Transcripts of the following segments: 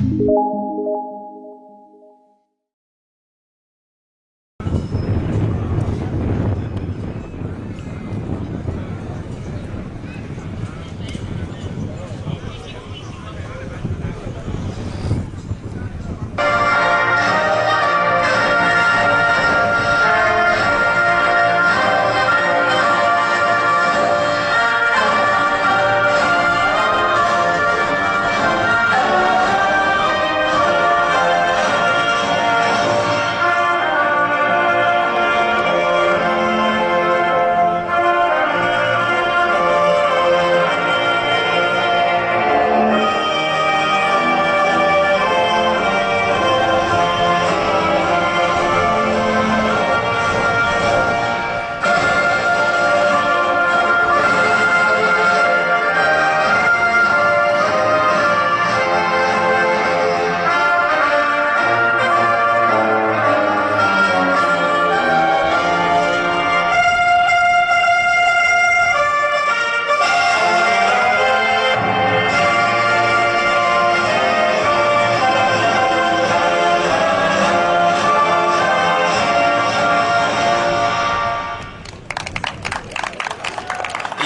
Et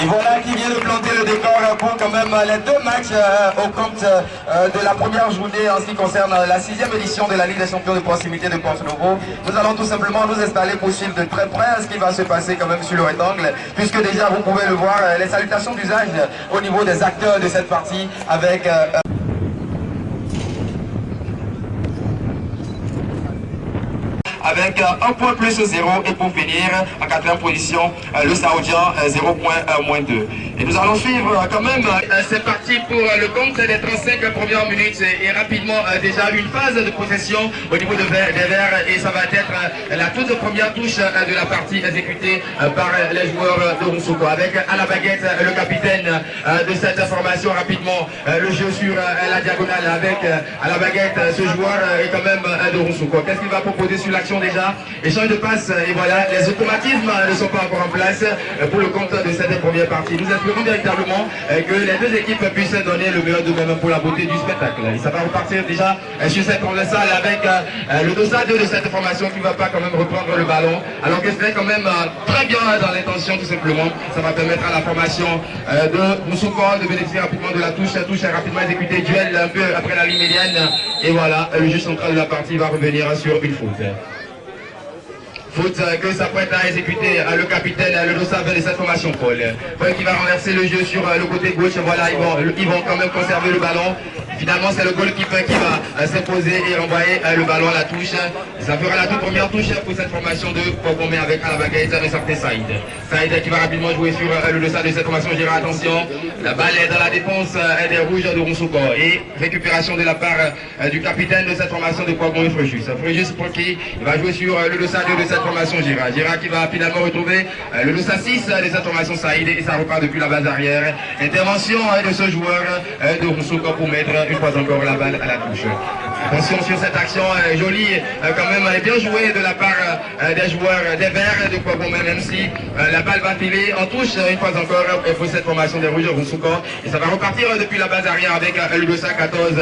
voilà qui vient de planter le décor pour quand même les deux matchs au compte de la première journée en ce qui concerne la 6e édition de la Ligue des champions de proximité de Porto-Novo. Nous allons tout simplement nous installer pour suivre de très près ce qui va se passer quand même sur le rectangle, puisque déjà vous pouvez le voir, les salutations d'usage au niveau des acteurs de cette partie avec... avec 1 point plus 0 et pour finir en 4e position le Saoudien 0 point moins 2. Et nous allons suivre quand même, c'est parti pour le compte des 35 premières minutes et rapidement déjà une phase de possession au niveau des Verts et ça va être la toute première touche de la partie exécutée par les joueurs de Roussouko avec à la baguette le capitaine de cette formation rapidement le jeu sur la diagonale avec à la baguette ce joueur est quand même de Roussouko. Qu'est-ce qu'il va proposer sur l'action déjà? Échange de passes et voilà, les automatismes ne sont pas encore en place pour le compte de cette première partie. Nous espérons véritablement que les deux équipes puissent donner le meilleur d'eux-mêmes pour la beauté du spectacle. Et ça va repartir déjà sur cette transversale avec le dossard de cette formation qui ne va pas quand même reprendre le ballon. Alors que c'est quand même très bien dans l'intention tout simplement. Ça va permettre à la formation de Moussouko de bénéficier rapidement de la touche. La touche est rapidement exécutée, duel un peu après la ligne médiane. Et voilà, le juge central de la partie va revenir sur une faute. Faute que s'apprête à exécuter le capitaine, le dossard de cette formation, Paul. Paul qui va renverser le jeu sur le côté gauche. Voilà, ils vont quand même conserver le ballon. Finalement, c'est le goalkeeper qui va s'imposer et envoyer le ballon à la touche. Ça fera la toute première touche pour cette formation de Pogomé avec à la baguette un certain Saïd. Saïd qui va rapidement jouer sur le dossard de cette formation. Gérard, attention, la balle est dans la défense des rouges de Roussouko. Et récupération de la part du capitaine de cette formation de Pogomé, Fréjus. Fréjus pour qui il va jouer sur le dossard de cette formation Gérard. Gérard qui va finalement retrouver le dossard 6 de cette formation Saïd et ça repart depuis la base arrière. Intervention de ce joueur de Roussouko pour mettre une fois encore la balle à la touche. Attention sur cette action jolie, quand même bien jouée de la part des joueurs des Verts de Pogomé, même si la balle va filer en touche une fois encore pour cette formation des Rouges de Roussouko. Et ça va repartir depuis la base arrière avec le dossard 14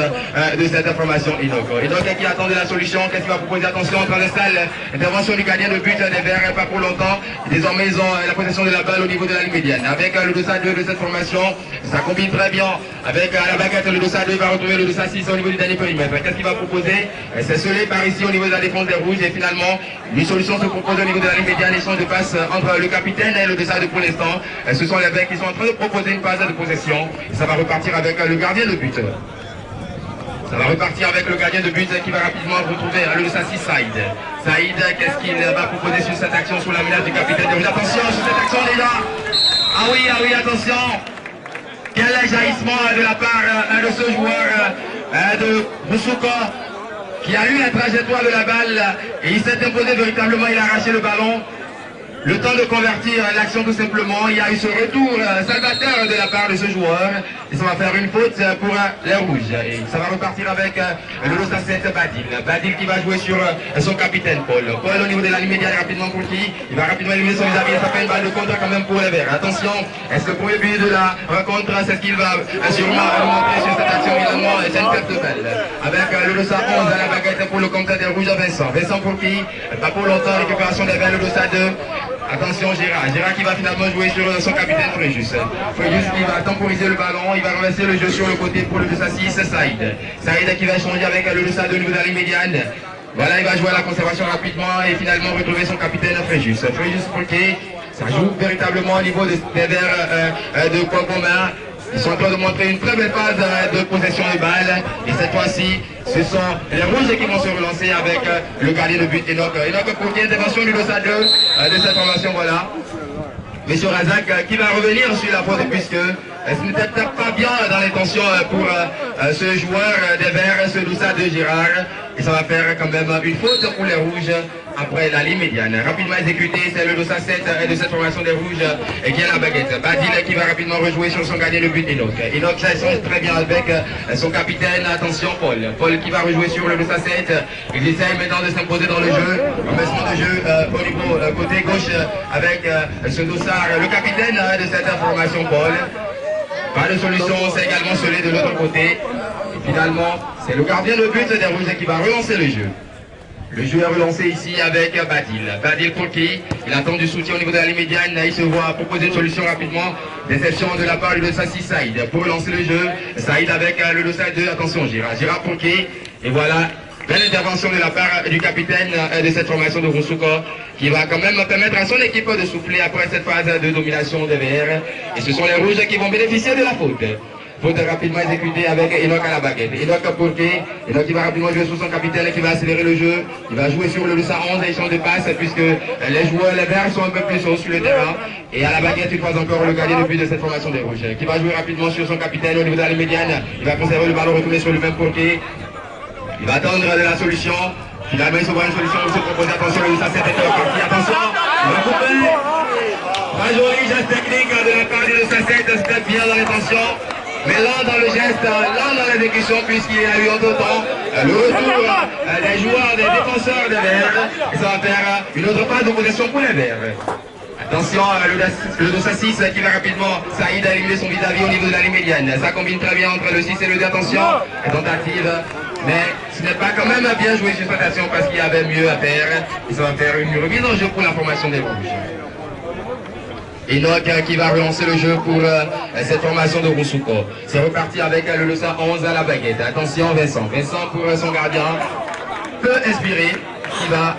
de cette formation Inok. Inok qui attend de la solution, qu'est-ce qu'il va proposer? Attention, transversale, intervention du gardien de but des Verts, pas pour longtemps. Désormais ils ont la possession de la balle au niveau de la ligne médiane. Avec le dossard 2 de cette formation, ça combine très bien avec la baguette, le dossard 2 va retrouver le dossard 6 au niveau du dernier périmètre. Qu'est-ce qu'il va proposer? C'est scellé par ici au niveau de la défense des Rouges et finalement une solution se propose au niveau de la ligne médiane, échange de passe entre le capitaine et le dossard 2 pour l'instant. Ce sont les Verts qui sont en train de proposer une phase de possession et ça va repartir avec le gardien de but. Ça va repartir avec le gardien de but qui va rapidement retrouver le dossard 6 Saïd. Saïd, qu'est-ce qu'il va proposer sur cette action sous la menace du capitaine des Rouges? Attention sur cette action les gars. Ah oui, attention. Quel jaillissement de la part de ce joueur de Roussouko qui a eu la trajectoire de la balle et il s'est imposé véritablement, il a arraché le ballon. Le temps de convertir l'action tout simplement, il y a eu ce retour salvateur de la part de ce joueur. Et ça va faire une faute pour les rouges. Et ça va repartir avec le Losa 7 Badil. Badil qui va jouer sur son capitaine Paul. Paul au niveau de la ligne médiane rapidement pour qui il va rapidement éliminer son vis-à-vis. Ça fait une balle de contre quand même pour les Verts. Attention, est-ce que le premier but de la rencontre, c'est ce qu'il va sûrement montrer sur cette action finalement. C'est une perte de balle. Avec le Losa 11 à la baguette pour le compte des rouges à Vincent. Vincent pour qui? Pas pour longtemps, récupération des Verts, le Losa 2. Attention Gérard, Gérard qui va finalement jouer sur son capitaine Fréjus. Fréjus qui va temporiser le ballon, il va renverser le jeu sur le côté pour le 2 à 6, Saïd. Saïd qui va échanger avec le 2 à 2 au niveau de la ligne médiane. Voilà, il va jouer à la conservation rapidement et finalement retrouver son capitaine Fréjus. Fréjus pour qui ça joue véritablement au niveau des Verts de Cocomin. Ils sont en train de montrer une très belle phase de possession de balle. Et cette fois-ci, ce sont les rouges qui vont se relancer avec le gardien de but Enoch. Enoch pour qui intervention du dossier de cette formation, voilà. Monsieur Razak qui va revenir sur la faute puisque ce n'était peut-être pas bien dans l'intention pour ce joueur des Verts, ce Doussa de Gérard. Et ça va faire quand même une faute pour les rouges après la ligne médiane. Rapidement exécuté, c'est le Doussa 7 de cette formation des rouges et qui a la baguette. Badil qui va rapidement rejouer sur son gardien de but Enoch. Enoch ça échange très bien avec son capitaine. Attention Paul. Paul qui va rejouer sur le Doussa 7. Il essaie maintenant de s'imposer dans le jeu. Commencement de jeu au niveau côté gauche avec ce Doussard, le capitaine de cette formation Paul. Pas de solution, c'est également celui de l'autre côté. Et finalement, c'est le gardien de but des rouges qui va relancer le jeu. Le jeu est relancé ici avec Badil. Badil pour qui il attend du soutien au niveau de la ligne médiane. Il se voit proposer une solution rapidement. Déception de la part de Sassi Saïd pour relancer le jeu. Saïd avec le Dossa 2. Attention Gérard. Gérard pour qui et voilà. Belle intervention de la part du capitaine de cette formation de Roussouko qui va quand même permettre à son équipe de souffler après cette phase de domination des Verts. Et ce sont les rouges qui vont bénéficier de la faute. Faute rapidement exécutée avec Enoch à la baguette. Enoch pour qui Enoch qui va rapidement jouer sur son capitaine qui va accélérer le jeu. Il va jouer sur le 211 et échange de passe puisque les joueurs, les Verts sont un peu plus hauts sur le terrain. Et à la baguette, il croise encore le gardien de but de cette formation des rouges qui va jouer rapidement sur son capitaine au niveau de la ligne médiane. Il va conserver le ballon retourné sur lui-même pour qui il va attendre de la solution. Finalement, il se voit une solution pour se proposer. Attention, le 7 est parti. Attention, il va couper. Pas joli geste technique de la part du 7, c'était bien dans l'intention. Mais là, dans le geste, là, dans l'exécution, puisqu'il y a eu autant le retour des joueurs, des défenseurs des Verts. Et ça va faire une autre phase de possession pour les Verts. Attention, le 2 à 6 qui va rapidement, Saïd a éliminé son vis-à-vis au niveau de la ligne médiane. Ça combine très bien entre le 6 et le 2. Attention, tentative. Mais ce n'est pas quand même bien joué sur cette action parce qu'il y avait mieux à faire. Et ça va faire une remise en jeu pour la formation des rouges. Enoch qui va relancer le jeu pour cette formation de Roussouko. C'est reparti avec le 211 à la baguette. Attention Vincent. Vincent pour son gardien. Peu inspiré. Qui va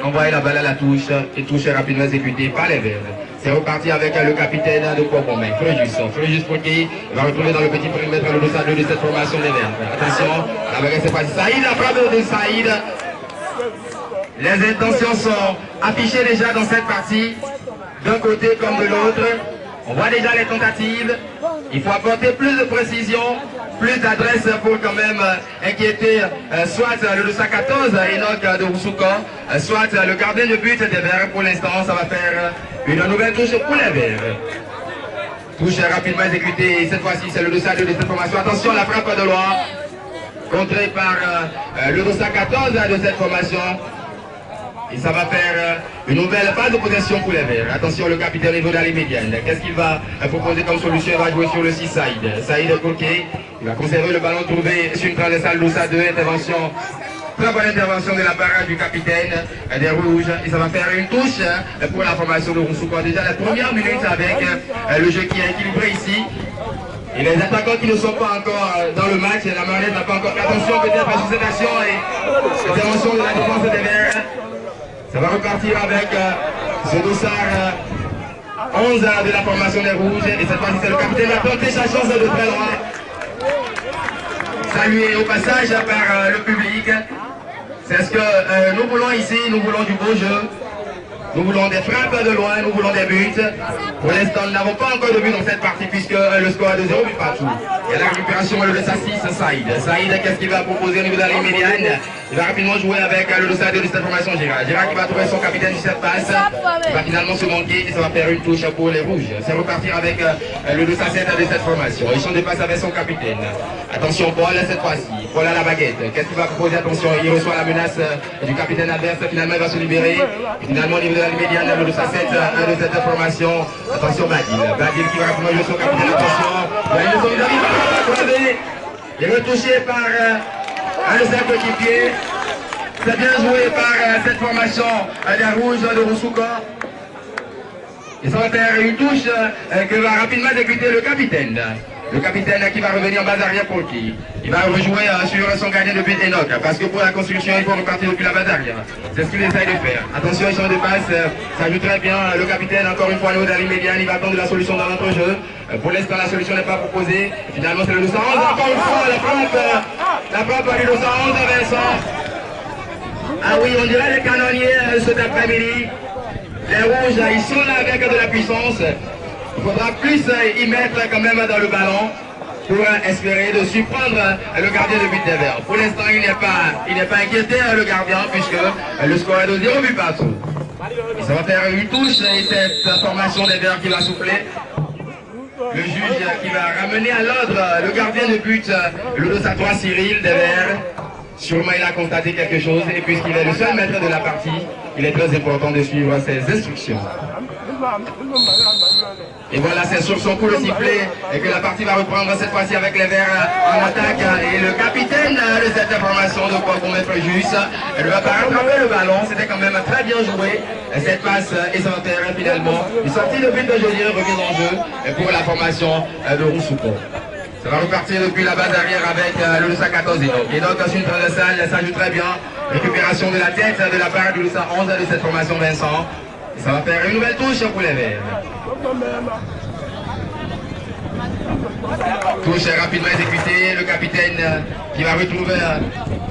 envoyer la balle à la touche et touche rapidement exécutée par les Verts. C'est reparti avec le capitaine de Cocomin, Fréjus pour qui il va retrouver dans le petit périmètre le 2 de cette formation des Verts. Attention, la baguette c'est parti. Saïd, la frappe de Saïd. Les intentions sont affichées déjà dans cette partie, d'un côté comme de l'autre. On voit déjà les tentatives. Il faut apporter plus de précision, plus d'adresse pour quand même inquiéter soit le 214 Enoch de Roussouko, soit le gardien de but des Verts. Pour l'instant, ça va faire une nouvelle touche pour les Verts. Touche rapidement exécutée. Cette fois-ci, c'est le 202 de cette formation. Attention, la frappe de loin, contrée par le 214 de cette formation. Et ça va faire une nouvelle phase de possession pour les Verts. Attention, le capitaine au niveau de la ligne médiane. Qu'est-ce qu'il va proposer comme solution? Il va jouer sur le 6 Saïd. Saïd Kourké. Il va conserver le ballon trouvé sur une transversale Doussa 2. Intervention. Très bonne intervention de la part du capitaine des Rouges. Et ça va faire une touche pour la formation de Roussouko. Déjà la première minute avec le jeu qui est équilibré ici. Et les attaquants qui ne sont pas encore dans le match, la marionnette n'a pas encore fait attention peut-être à cette action et l'intervention de la défense des Verts. Ça va repartir avec ce Doussard 11 de la formation des Rouges. Et cette fois-ci, c'est le capitaine qui a tenté sa chance de très loin. Salué au passage par le public. C'est ce que nous voulons ici. Nous voulons du beau jeu. Nous voulons des frappes de loin, nous voulons des buts. Pour l'instant, nous n'avons pas encore de but dans cette partie puisque le score est de 0 but partout. Il y a la récupération le 6 Saïd. Saïd, qu'est-ce qu'il va proposer au niveau de la ligne médiane? Il va rapidement jouer avec le dossard de cette formation Gérard. Gérard qui va trouver son capitaine sur cette passe. Il va finalement se manquer et ça va faire une touche pour les rouges. C'est repartir avec le dossard 7 de cette formation. Il change de passe avec son capitaine. Attention, Paul cette fois-ci. Paul à la baguette. Qu'est-ce qu'il va proposer? Attention, il reçoit la menace du capitaine adverse. Finalement, il va se libérer. Et finalement, au niveau de la médiane, le dossard 7 de cette formation. Attention, Badil. Badil qui va rapidement jouer son capitaine. Attention. Il est retouché par un de ses coéquipiers. C'est bien joué par cette formation des rouges de Roussouko. Et ça va faire une touche que va rapidement exécuter le capitaine. Le capitaine qui va revenir en base arrière pour qui? Il va rejouer sur son gardien de but Enoch. Parce que pour la construction, il faut repartir depuis la base arrière. C'est ce qu'il essaye de faire. Attention, il change de passe. Ça joue très bien. Le capitaine, encore une fois, au niveau de la ligne médiane, il va attendre la solution dans notre jeu. Pour l'instant, la solution n'est pas proposée. Finalement, c'est le 211. Encore une fois, la frappe du 211 Vincent. Ah oui, on dirait les canonniers cet après-midi. Les rouges, ils sont là avec de la puissance. Il faudra plus y mettre quand même dans le ballon pour espérer de surprendre le gardien de but des Verts. Pour l'instant, il n'est pas inquiété le gardien puisque le score est de 0 but partout. Et ça va faire une touche et cette formation des Verts qui va souffler. Le juge qui va ramener à l'ordre le gardien de but, le dossard 3 Cyril des Verts. Sûrement il a constaté quelque chose et puisqu'il est le seul maître de la partie, il est très important de suivre ses instructions. Et voilà, c'est sur son coup de sifflet et que la partie va reprendre cette fois-ci avec les Verts en attaque. Et le capitaine de cette formation de quoi qu'on mettre juste, elle ne va pas rattraper le ballon, c'était quand même très bien joué. Cette passe et ça va faire finalement une sortie de but de Joliet, remise en jeu pour la formation de Roussouko. Ça va repartir depuis la base arrière avec le Lusa 14 Enoch. Enoch dans une transversale, ça joue très bien. Récupération de la tête de la part du Lusa 11 de cette formation Vincent. Et ça va faire une nouvelle touche pour les Verts. Touche rapidement exécutée, le capitaine qui va retrouver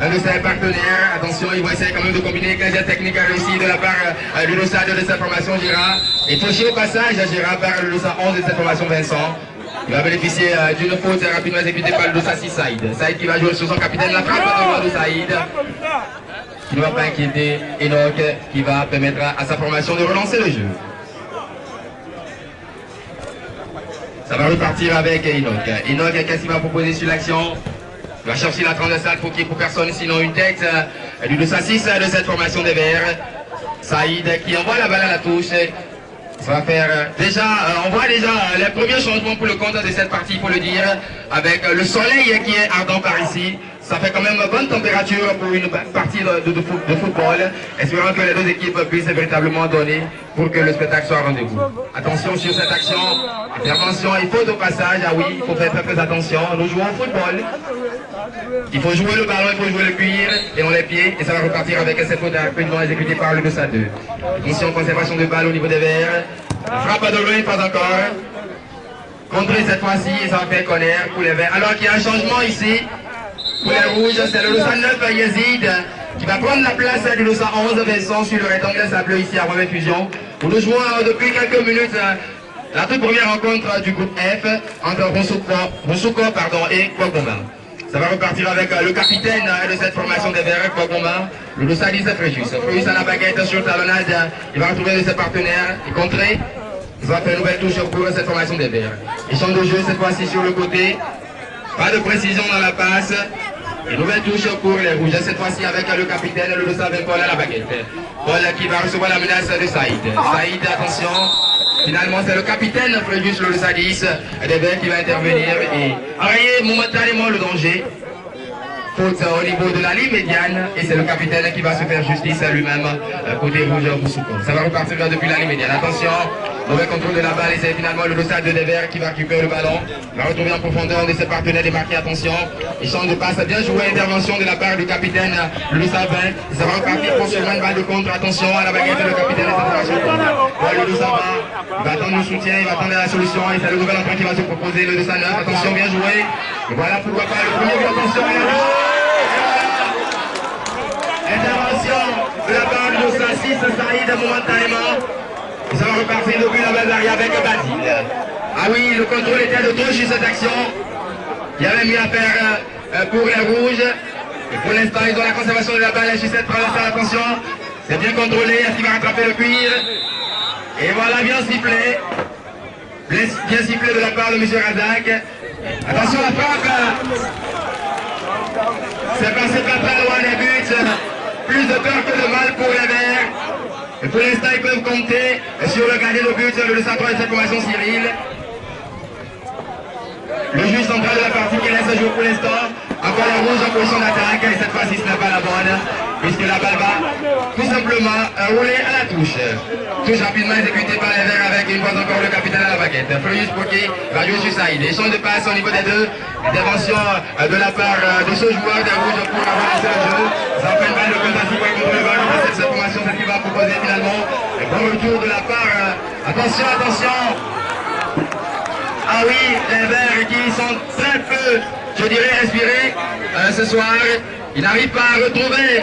un de ses partenaires. Attention, il va essayer quand même de combiner avec la technique réussie de la part du Lusa de cette formation Gérard. Et touché au passage à Gérard par le Lusa 11 de cette formation Vincent. Il va bénéficier d'une faute rapidement exécutée par le Dossassi Saïd. Saïd qui va jouer sur son capitaine, la frappe de Saïd. Qui ne va pas inquiéter Enoch, qui va permettre à sa formation de relancer le jeu. Ça va repartir avec Enoch. Enoch, qu'est-ce qu'il va proposer sur l'action? Il va chercher la transversale pour qu'il n'y ait pour personne, sinon une tête du Dossassi de cette formation des Verts. Saïd qui envoie la balle à la touche. Ça va faire déjà, on voit déjà les premiers changements pour le compte de cette partie, il faut le dire, avec le soleil qui est ardent par ici. Ça fait quand même bonne température pour une partie de football. Espérons que les deux équipes puissent véritablement donner pour que le spectacle soit au rendez-vous. Attention sur cette action, intervention, il faut au passage, ah oui, il faut faire très attention. Nous jouons au football. Il faut jouer le ballon, il faut jouer le cuir et on les pieds. Et ça va repartir avec cette faute rapidement exécutée par le Dossa 2. Attention, conservation de balle au niveau des Verts. Frappe de loin, pas encore. Contré cette fois-ci et ça va faire connaître pour les Verts. Alors qu'il y a un changement ici. Pour les rouges, c'est le Dossa 9 Yazid qui va prendre la place du Dossa 11 Vincent sur le rectangle sableux ici à Romain Fusion. Où nous jouons depuis quelques minutes la toute première rencontre du groupe F entre Roussouko et Kwagomba. Ça va repartir avec le capitaine de cette formation des Verts, Kwagomba, le Dossa 10 Fréjus. Fréjus à la baguette sur talonnade, il va retrouver ses partenaires et contrer. Ça va faire une nouvelle touche pour cette formation des Verts. Échange de jeu cette fois-ci sur le côté. Pas de précision dans la passe. Une nouvelle touche pour les rouges, cette fois-ci avec le capitaine, le Dossa 20 Paul à la baguette. Paul qui va recevoir la menace de Saïd. Saïd, attention. Finalement, c'est le capitaine Fréjus, le Dossa 10 des Verts qui va intervenir et enrayer momentanément le danger. Faute au niveau de la ligne médiane et c'est le capitaine qui va se faire justice à lui-même côté rouge Roussouko. Ça va repartir depuis la ligne médiane. Attention, mauvais contrôle de la balle et c'est finalement le Dossa 2 des Verts qui va récupérer le ballon. Il va retrouver en profondeur de ses partenaires démarqués. Attention, il change de passe, bien joué, intervention de la part du capitaine le Dossa 20. Ça va repartir pour seulement une balle de contre. Attention à la baguette le capitaine de cette formation. Le Dossa 20, il va attendre le soutien, il va attendre la solution et c'est le nouvel entrant qui va se proposer, le Dossa 9. Attention, bien joué. Et voilà pourquoi pas le premier but. Attention à la intervention de la part du Dossa 6, Saïd momentanément. Et ça va repartir depuis la base arrière avec Basile. Ah oui, le contrôle était de trop sur cette action. Il y avait mieux à faire pour les rouges. Et pour l'instant, ils ont la conservation de la balle chez cette traversée, attention. C'est bien contrôlé, est-ce qu'il va rattraper le cuir? Et voilà, bien sifflé. Bien sifflé de la part de M. Razak. Attention à la frappe. C'est passé pas très loin des buts. Plus de peur que de mal pour les Verts. Et pour l'instant, ils peuvent compter sur le gardien de but de sa troisième formation, Cyril. Le juge central de la partie qui laisse jouer pour l'instant. Encore la rouge en position d'attaque. Et cette fois-ci, ce n'est pas la bonne. Puisque la balle va tout simplement rouler à la touche. Touche rapidement exécutée par les Verts avec une fois encore le capitaine à la baguette. Florius Poké va jouer sur Saïd. Échange de passe au niveau des deux. Intervention de la part de ce joueur des rouges pour avoir lancé le jeu. Ça fait une balle de compte à 6 points contre le ballon. Cette formation, c'est ce qu'il va proposer finalement. Et bon retour de la part. Attention, attention. Ah oui, les Verts qui sont très peu, je dirais, inspirés ce soir. Ils n'arrivent pas à retrouver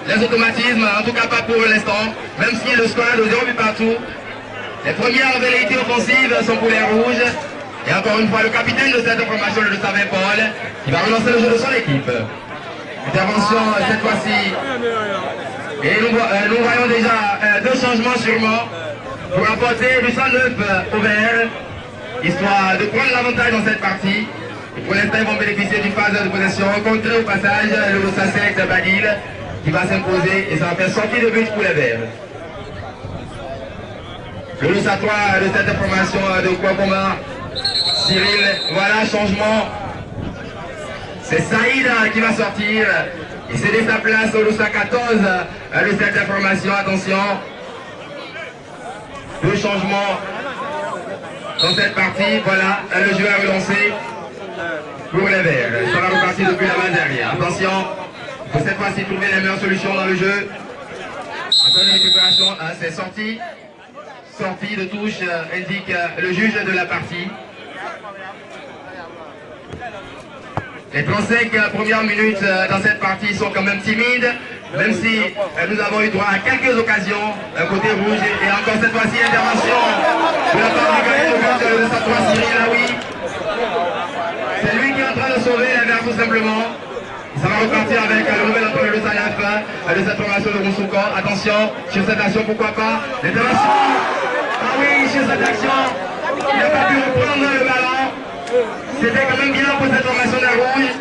les automatismes, en tout cas pas pour l'instant, même si le score est de 0 but partout. Les premières velléités offensives sont pour les rouges. Et encore une fois, le capitaine de cette formation, le Savin Paul, qui va relancer le jeu de son équipe. Intervention cette fois-ci. Et nous voyons déjà deux changements sûrement pour apporter du sang neuf au Vert, histoire de prendre l'avantage dans cette partie. Et pour l'instant, ils vont bénéficier d'une phase de possession. Contrer au passage le Lossasek de Badil qui va s'imposer et ça va faire sortir de but pour les Verts. Le Lossatois de cette formation de Kwakoma, Cyril, voilà, changement. C'est Saïd qui va sortir. Il cédé sa place au Lossa 14 de cette formation. Attention. Deux changements dans cette partie. Voilà, le jeu a relancé pour les Verts. Ça va repartir depuis la main derrière. Attention, il faut cette fois-ci trouver les meilleures solutions dans le jeu. Encore une récupération, c'est sorti. Sortie de touche, indique le juge de la partie. Les 35 premières minutes dans cette partie sont quand même timides, même si nous avons eu droit à quelques occasions côté rouge. Et encore cette fois-ci, intervention de la part du gardien de but de Satoa Cyril Aoui. C'est lui qui est en train de sauver les Verts tout simplement. Ça va repartir avec le nouvel entraîneur de Salaf de cette formation de Moussouko. Attention, sur cette action, pourquoi pas. L'intervention. Ah oui, sur cette action, il n'a pas pu reprendre le ballon. C'était quand même bien pour cette formation des rouges.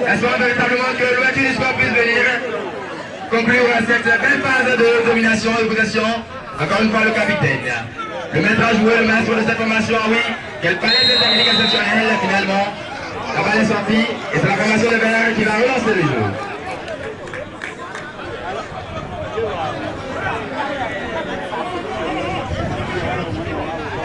Espérons véritablement que l'ouverture du score puisse venir conclure cette belle phase de domination et de possession. Encore une fois, le capitaine. Le maître à jouer, le maître de cette formation, ah oui. Quelle palette de technique exceptionnelle finalement. La balle est sortie et c'est la formation des Verts qui va relancer le jeu.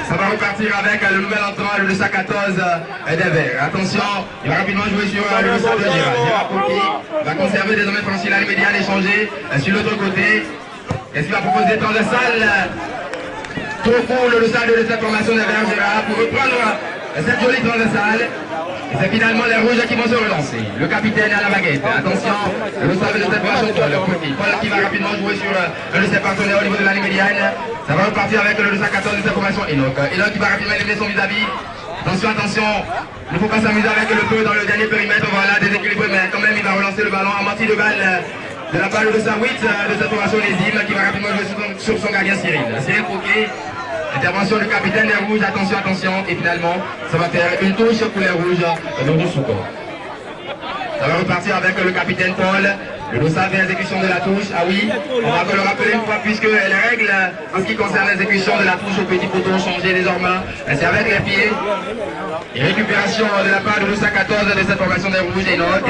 Ça va repartir avec le nouvel entrant, le 214 des Verts. Attention, il va rapidement jouer sur le centre de Gérard. Gérard Pouki va conserver désormais Francis la médiane échangé sur l'autre côté. Qu'est-ce qu'il va proposer transversal? Trop court le stade de cette formation des Verts, Gérard, pour reprendre cette jolie transversale. Et c'est finalement les rouges qui vont se relancer. Le capitaine à la baguette. Attention, le stade de cette formation, Paul qui va rapidement jouer sur un de ses partenaires au niveau de la ligne médiane. Ça va repartir avec le 214 de cette formation Enoch. Enoch qui va rapidement éliminer son vis-à-vis. Attention, attention. Il ne faut pas s'amuser avec le feu dans le dernier périmètre. Voilà, déséquilibré, mais quand même il va relancer le ballon à moitié de balle de la part de 208 de cette formation Nézim qui va rapidement jouer sur son gardien Cyril. Cyril Fouquet. Intervention du capitaine des rouges, attention, attention, et finalement, ça va faire une touche pour les rouges de Moussouko. Ça va repartir avec le capitaine Paul, le dossard d'exécution de la touche, ah oui, on va le rappeler une fois puisque les règles en ce qui concerne l'exécution de la touche au petit poteau ont changé désormais, c'est avec les pieds. Et récupération de la part de 214 de cette formation des rouges et Enoch.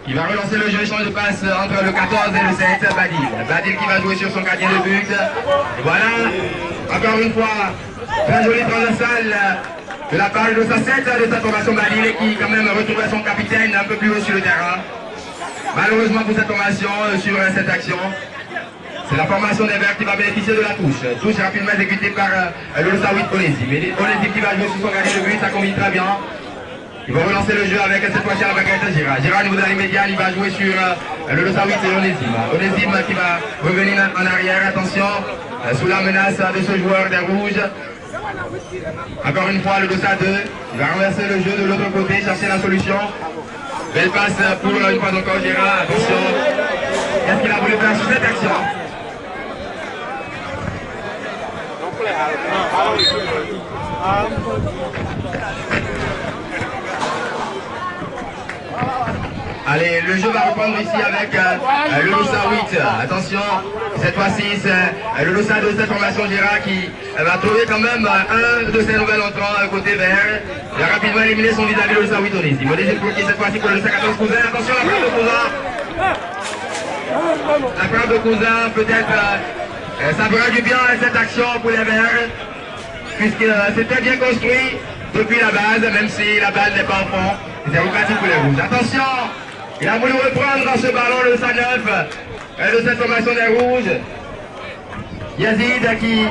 Il va relancer le jeu, échange de passe entre le 14 et le 7, Badil. Badil qui va jouer sur son gardien de but. Et voilà, encore une fois, très jolie transversale de la part de sa 7 de sa formation Badil qui quand même retrouvait son capitaine un peu plus haut sur le terrain. Malheureusement pour cette formation, sur cette action, c'est la formation des Verts qui va bénéficier de la touche. Touche rapidement exécutée par le Sawit Onésime. Onésime qui va jouer sur son gardien de but, ça combine très bien. Il va relancer le jeu avec cette fois-ci à la baguette de Gérard. Gérard au niveau de la ligne médiane, il va jouer sur le Lossawit et Onésime. Onésime qui va revenir en arrière, attention, sous la menace de ce joueur des rouges. Encore une fois, le Lossa 2, il va renverser le jeu de l'autre côté, chercher la solution. Belle passe pour une fois encore Gérard. Attention. Qu'est-ce qu'il a voulu faire sur cette action? Allez, le jeu va reprendre ici avec le Loussa 8. Attention, cette fois-ci, c'est le Loussa de cette formation Gérard qui va trouver quand même un de ses nouveaux entrants côté vert. Il a rapidement éliminé son vis-à-vis le Loussa 8 Onésime. Onésime pour qui cette fois-ci pour le Loussa 14 Cousin. Attention, la frappe de Cousin. La frappe de Cousin, peut-être, ça fera du bien à cette action pour les verts. Puisque c'était bien construit depuis la base, même si la balle n'est pas en fond. C'est reparti pour les rouges. Attention! Il a voulu reprendre dans ce ballon le 109 de cette formation des rouges. Yazid qui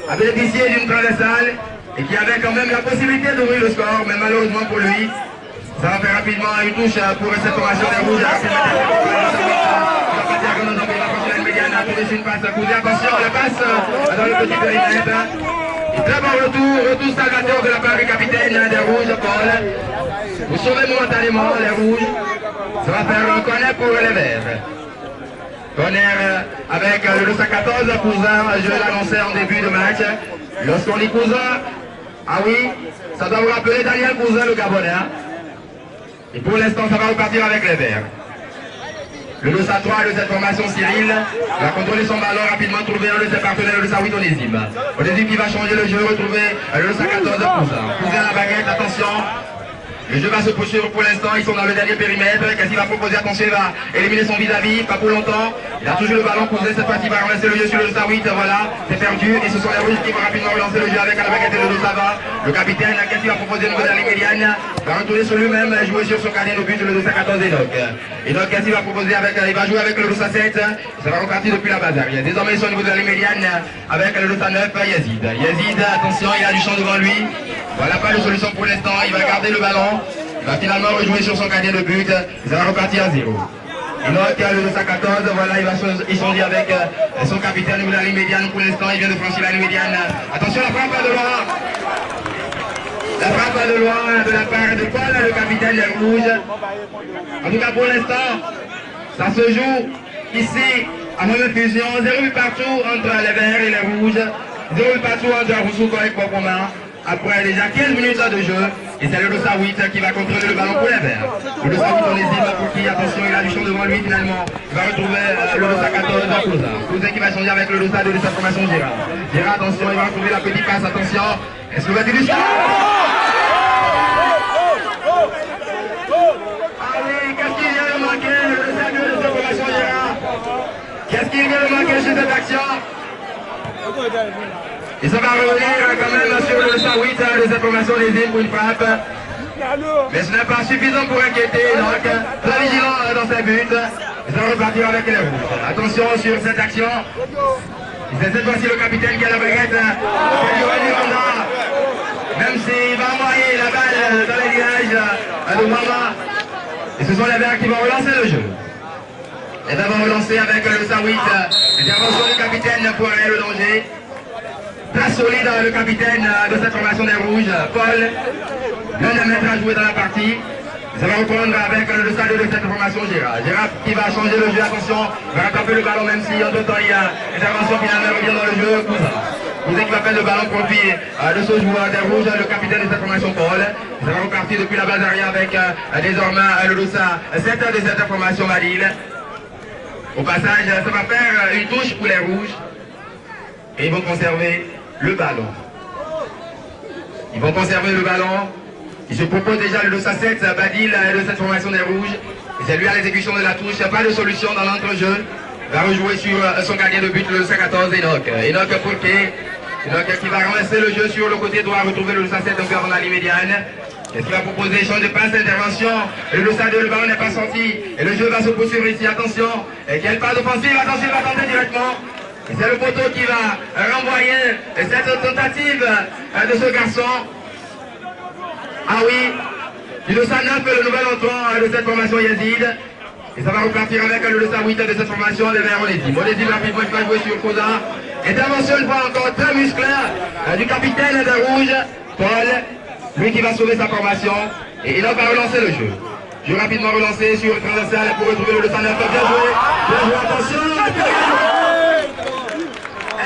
a bénéficié d'une traversale et qui avait quand même la possibilité d'ouvrir le score, mais malheureusement pour lui, ça va faire rapidement une touche pour cette formation des rouges. Attention, la passe dans le petit périmètre. Et très bon retour salvateur de la part du capitaine des rouges, Paul. Vous sauvez momentanément les rouges. Ça va faire un corner pour les verts. Corner avec le 214, Cousin, je l'annonçais en début de match. Lorsqu'on dit Cousin, ah oui, ça doit vous rappeler Daniel Cousin, le Gabonais. Et pour l'instant, ça va repartir avec les verts. Le 203 de cette formation, Cyril, va contrôler son ballon, rapidement trouver un de ses partenaires, le 208 Onésime. Onésime qui va changer le jeu, retrouver le 214 Cousin. Cousin à la baguette, attention. Le jeu va se poursuivre pour l'instant, ils sont dans le dernier périmètre. Qu'est-ce qu'il va proposer? Attention, il va éliminer son vis-à-vis, pas pour longtemps. Il a toujours le ballon, Cousin cette fois-ci va relancer le jeu sur le 208, voilà, c'est perdu. Et ce sont les rouges qui vont rapidement relancer le jeu avec à la baguette et le 2 ça va. Le capitaine, qu'est-ce qu'il va proposer au niveau de la ligne médiane? Va retourner sur lui-même, jouer sur son gardien de but, le 214 Enoch. Enoch, qu'est-ce qu'il va proposer avec, il va jouer avec le 207, ça va repartir depuis la base arrière. Désormais, ils sont au niveau de la ligne médiane avec le 209, Yazid. Yazid, attention, il a du champ devant lui. Voilà, pas de solution pour l'instant, il va garder le ballon. Il va finalement rejouer sur son gardien de but. Ça va repartir à 0. Enoch, le 214, voilà, il va échanger avec son capitaine au niveau de la ligne médiane. Pour l'instant, il vient de franchir la ligne médiane. Attention, la frappe de loin. La frappe de loin de la part de Paul, le capitaine des rouges. En tout cas, pour l'instant, ça se joue ici à mauvaise fusion. 0 but partout entre les verts et les rouges. 0 but partout entre Roussouko et Kokoma. Après déjà 15 minutes de jeu, et c'est le 208 qui va contrôler le ballon pour les verts. Le 208 Onésime pour qui, attention, il a du champ devant lui finalement. Il va retrouver le 214 Cousin. Cousin qui va changer avec le 202 de sa formation Gérard. Gérard, attention, il va retrouver la petite passe, attention. Est-ce que va dire du score? Allez, qu'est-ce qu'il vient de manquer? Le 202 de sa formation Gérard. Qu'est-ce qu'il vient de manquer sur cette action? Et ça va revenir quand même sur le 108 de cette formation des îles pour une frappe. Mais ce n'est pas suffisant pour inquiéter, donc très vigilant dans ses buts. Et ça va repartir avec les rouges. Attention sur cette action. C'est cette fois-ci le capitaine qui a la baguette. Même s'il va envoyer la balle dans les nuages de Mama. Et ce sont les verts qui vont relancer le jeu. Et ça va relancer avec le 108. Intervention du capitaine pour arrêter le danger. Très solide le capitaine de cette formation des rouges, Paul, l'un des maîtres à jouer dans la partie. Ça va reprendre avec le stade de cette formation Gérard. Gérard qui va changer le jeu, attention, va rattraper le ballon même si en deux temps il y a intervention finalement revient dans le jeu, Cousin. Cousin qui va faire le ballon profit de ce joueur des rouges, le capitaine de cette formation Paul. Ça va repartir depuis la base arrière avec désormais le Loussa 7 de cette formation Madil. Au passage, ça va faire une touche pour les rouges. Et ils vont conserver le ballon. Ils vont conserver le ballon. Il se propose déjà le 207, Badil de cette formation des rouges. Et c'est lui à l'exécution de la touche. Il n'y a pas de solution dans l'entrejeu. Il va rejouer sur son gardien de but, le 214, Enoch. Enoch Fourquet. Enoch qui va ramasser le jeu sur le côté droit, retrouver le 207 encore dans la ligne médiane. Qu'est-ce qu'il va proposer? Échange de passe, intervention. Le 207, le ballon n'est pas sorti. Et le jeu va se poursuivre ici. Attention. Et quelle passe offensive. Attention, il va tenter directement. C'est le poteau qui va renvoyer cette tentative de ce garçon. Ah oui, du 209, le nouvel entrant de cette formation Yazid. Et ça va repartir avec le 208 de cette formation, les verts Onésime. Onésime rapidement qui va jouer sur Cousin. Intervention une fois encore très musclée du capitaine des rouges, Paul. Lui qui va sauver sa formation. Et il va relancer le jeu. Jeu rapidement relancé sur le transversal pour retrouver le 209. Bien joué, attention.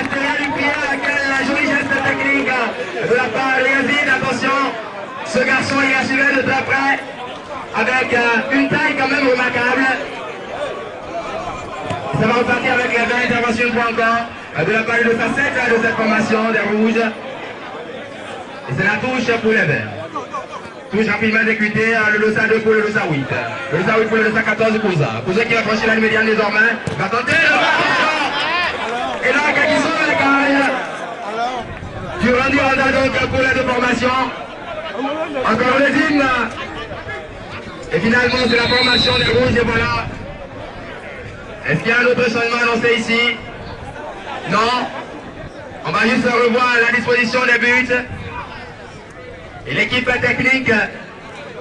Intérieur du pied, quel joli geste technique de la part de Yazid. Attention, ce garçon il a suivi de très près avec une taille quand même remarquable. Ça va repartir avec la 20 interventions pour encore de la part de sa 7 de cette formation des rouges. Et c'est la touche pour les verts. Touche rapidement exécutée, le Losa 2 pour le Losa 8. Le Losa 8 pour le Losa 14 Kouza. Kouza qui va franchir la médiane désormais. Va tenter le ballon. Et là, qui sont les carrières. Du rendu donc pour les deux formations. Encore les hymnes. Et finalement, c'est la formation des rouges et voilà. Est-ce qu'il y a un autre changement annoncé ici? Non. On va juste revoir la disposition des buts. Et l'équipe technique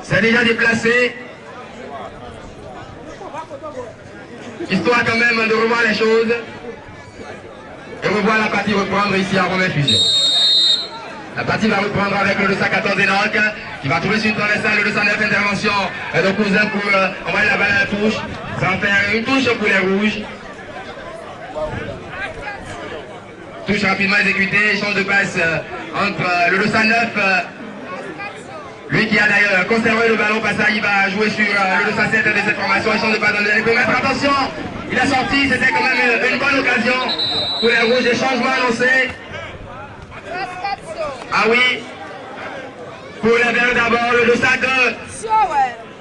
s'est déjà déplacée. Histoire quand même de revoir les choses. Et revoir la partie reprendre ici à Romain Fusion. La partie va reprendre avec le 214 Enoch qui va trouver sur une traversale le 209 intervention de Cousin pour envoyer la balle à la touche. Ça va faire une touche pour les rouges. Touche rapidement exécutée, échange de passe entre le 209, lui qui a d'ailleurs conservé le ballon, passage, il va jouer sur le 207 de cette formation, échange de passe dans le dernier périmètre. Attention, il a sorti, c'était quand même une bonne occasion pour les rouges, des changements annoncés. Ah oui, pour les verts d'abord, le 202,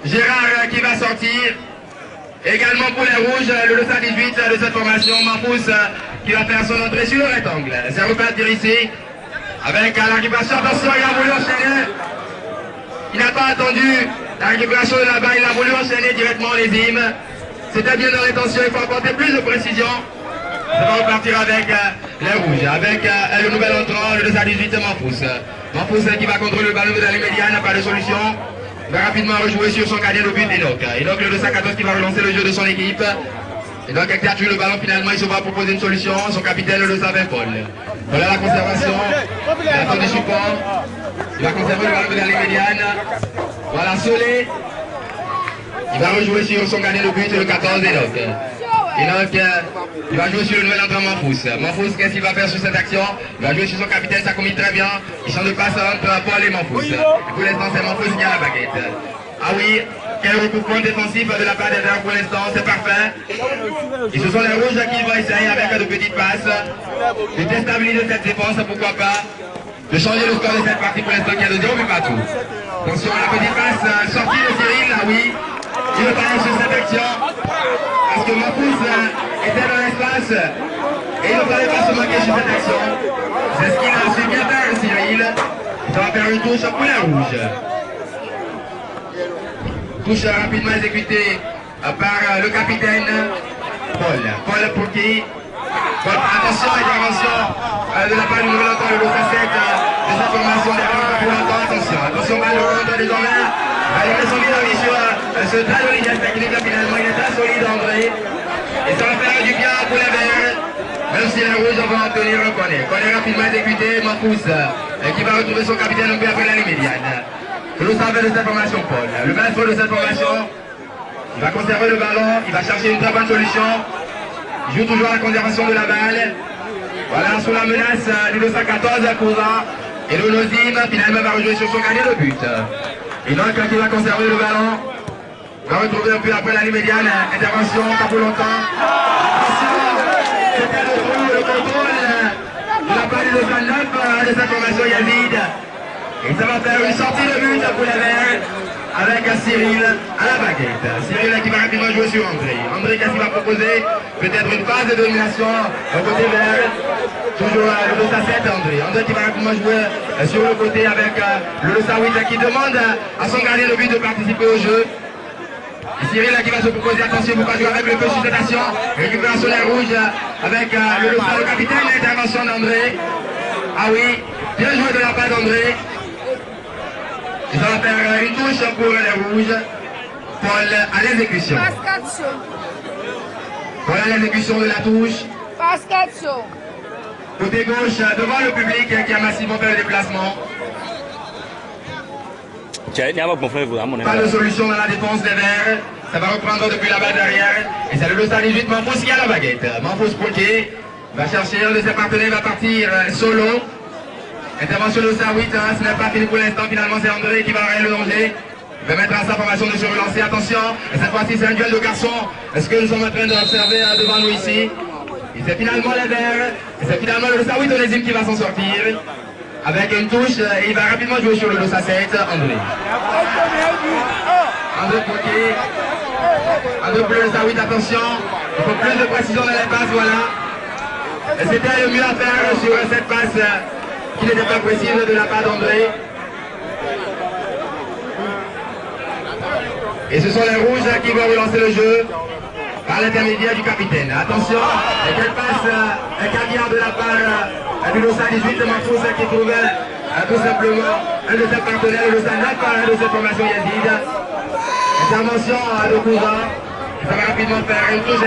Gérard qui va sortir. Également pour les rouges, le 218 de cette formation, Mafous qui va faire son entrée sur le rectangle. C'est repartir ici avec la récupération. Attention, il a voulu enchaîner. Il n'a pas attendu la récupération de la balle, il a voulu enchaîner directement les hymnes. C'était bien dans l'intention, il faut apporter plus de précision. Ça va repartir avec les rouges, avec le nouvel entrant, le 218 Mafous. Mafous qui va contrôler le ballon dans les médianes, pas de solution. Il va rapidement rejouer sur son gardien de but, Enoch. Enoch, le 214 qui va relancer le jeu de son équipe. Enoch qui a tué le ballon, finalement il se va proposer une solution. Son capitaine, le 220 Paul. Voilà la conservation. Il attend du support. Il va conserver le ballon dans les médianes. Voilà Solé. Il va rejouer sur son gardien de but, le 14 Enoch. Enoch, il va jouer sur le nouvel entrant Mafous. Mafous, qu'est-ce qu'il va faire sur cette action? Il va jouer sur son capitaine, ça combine très bien. Il change de passe entre Paul et Mafous. Et pour l'instant, c'est Mafous qui a la baguette. Ah oui, quel recoupement défensif de la part des Verts pour l'instant, c'est parfait. Et ce sont les rouges qui vont essayer avec de petites passes de déstabiliser cette défense, pourquoi pas, de changer le score de cette partie pour l'instant qui est de 0 mais pas tout. Attention à la petite passe, sortie de Cyril, ah oui, il veut parler sur cette action. Parce que Mafous était dans l'espace et il ne fallait pas se manquer sur cette action. C'est ce qu'il a su bien faire, Cyril. Ça va faire une touche pour les rouges. Touche rapidement exécutée par le capitaine Paul. Paul pour qui? Paul, attention, intervention de la part du nouvel entrant, le 207 de cette formation des Verts pour longtemps. Attention, balle de contre désormais. Il met son vis-à-vis sur ce très joli geste technique finalement, il est très solide André. Et ça va faire du bien pour les Verts. Même si les rouges vont obtenir le connaît. Connaît rapidement exécuté, Mafous, qui va retrouver son capitaine un peu après la ligne médiane. Le 220 de cette formation, Paul. Le maître de cette formation, il va conserver le ballon, il va chercher une très bonne solution. Il joue toujours à la conservation de la balle. Voilà, sous la menace du 214 à Kouza. Et le Nozim, finalement, va rejouer sur son gardien de but. Et donc, qui va conserver le ballon, va retrouver un peu après la ligne médiane. Intervention, pas pour longtemps. C'était le contrôle de la part du 209 de cette formation Yazid. Et ça va faire une sortie de but pour les Verts avec Cyril à la baguette. Cyril qui va rapidement jouer sur André. André, qu'est-ce qu'il va proposer? Peut-être une phase de domination au côté vert. Toujours le 207 André. André qui va rapidement jouer sur le côté avec le 208 qui demande à son gardien de but de participer au jeu. Et Cyril qui va se proposer, attention, pourquoi jouer avec le peu sur cette action. Récupération des rouges avec le capitaine, l'intervention d'André. Ah oui, bien joué de la part d'André. Et ça va faire une touche pour les rouges. Paul à l'exécution. Paul à l'exécution de la touche. Côté gauche, devant le public qui a massivement fait le déplacement. Pas de solution dans la défense des Verts. Ça va reprendre depuis la balle derrière. Et c'est le Losa 18, Manfous qui a la baguette. Manfous Poitiers va chercher un de ses partenaires, va partir solo. Intervention de Losa 8, ce n'est pas fini pour l'instant. Finalement, c'est André qui va arrêter le danger. Il va mettre à sa formation de se relancer. Attention, cette fois-ci, c'est un duel de garçons. Est-ce que nous sommes en train d'observer devant nous ici? Et c'est finalement les Verts. Et c'est finalement le Losa 8 Onésime qui va s'en sortir. Avec une touche, et il va rapidement jouer sur le Losa 7, André. André Poitiers. André pour le Losa 8, attention. Il faut plus de précision dans les passes, voilà. Et c'était le mieux à faire sur cette passe qui n'était pas précise de la part d'André. Et ce sont les rouges qui vont relancer le jeu par l'intermédiaire du capitaine. Attention, et quelle passe un caviar de la part du Losa 18, Manfous qui trouve tout simplement un de ses partenaires, le Losa 9, un de ses formations Yazid. Intervention de Cousin. Ça va rapidement faire une touche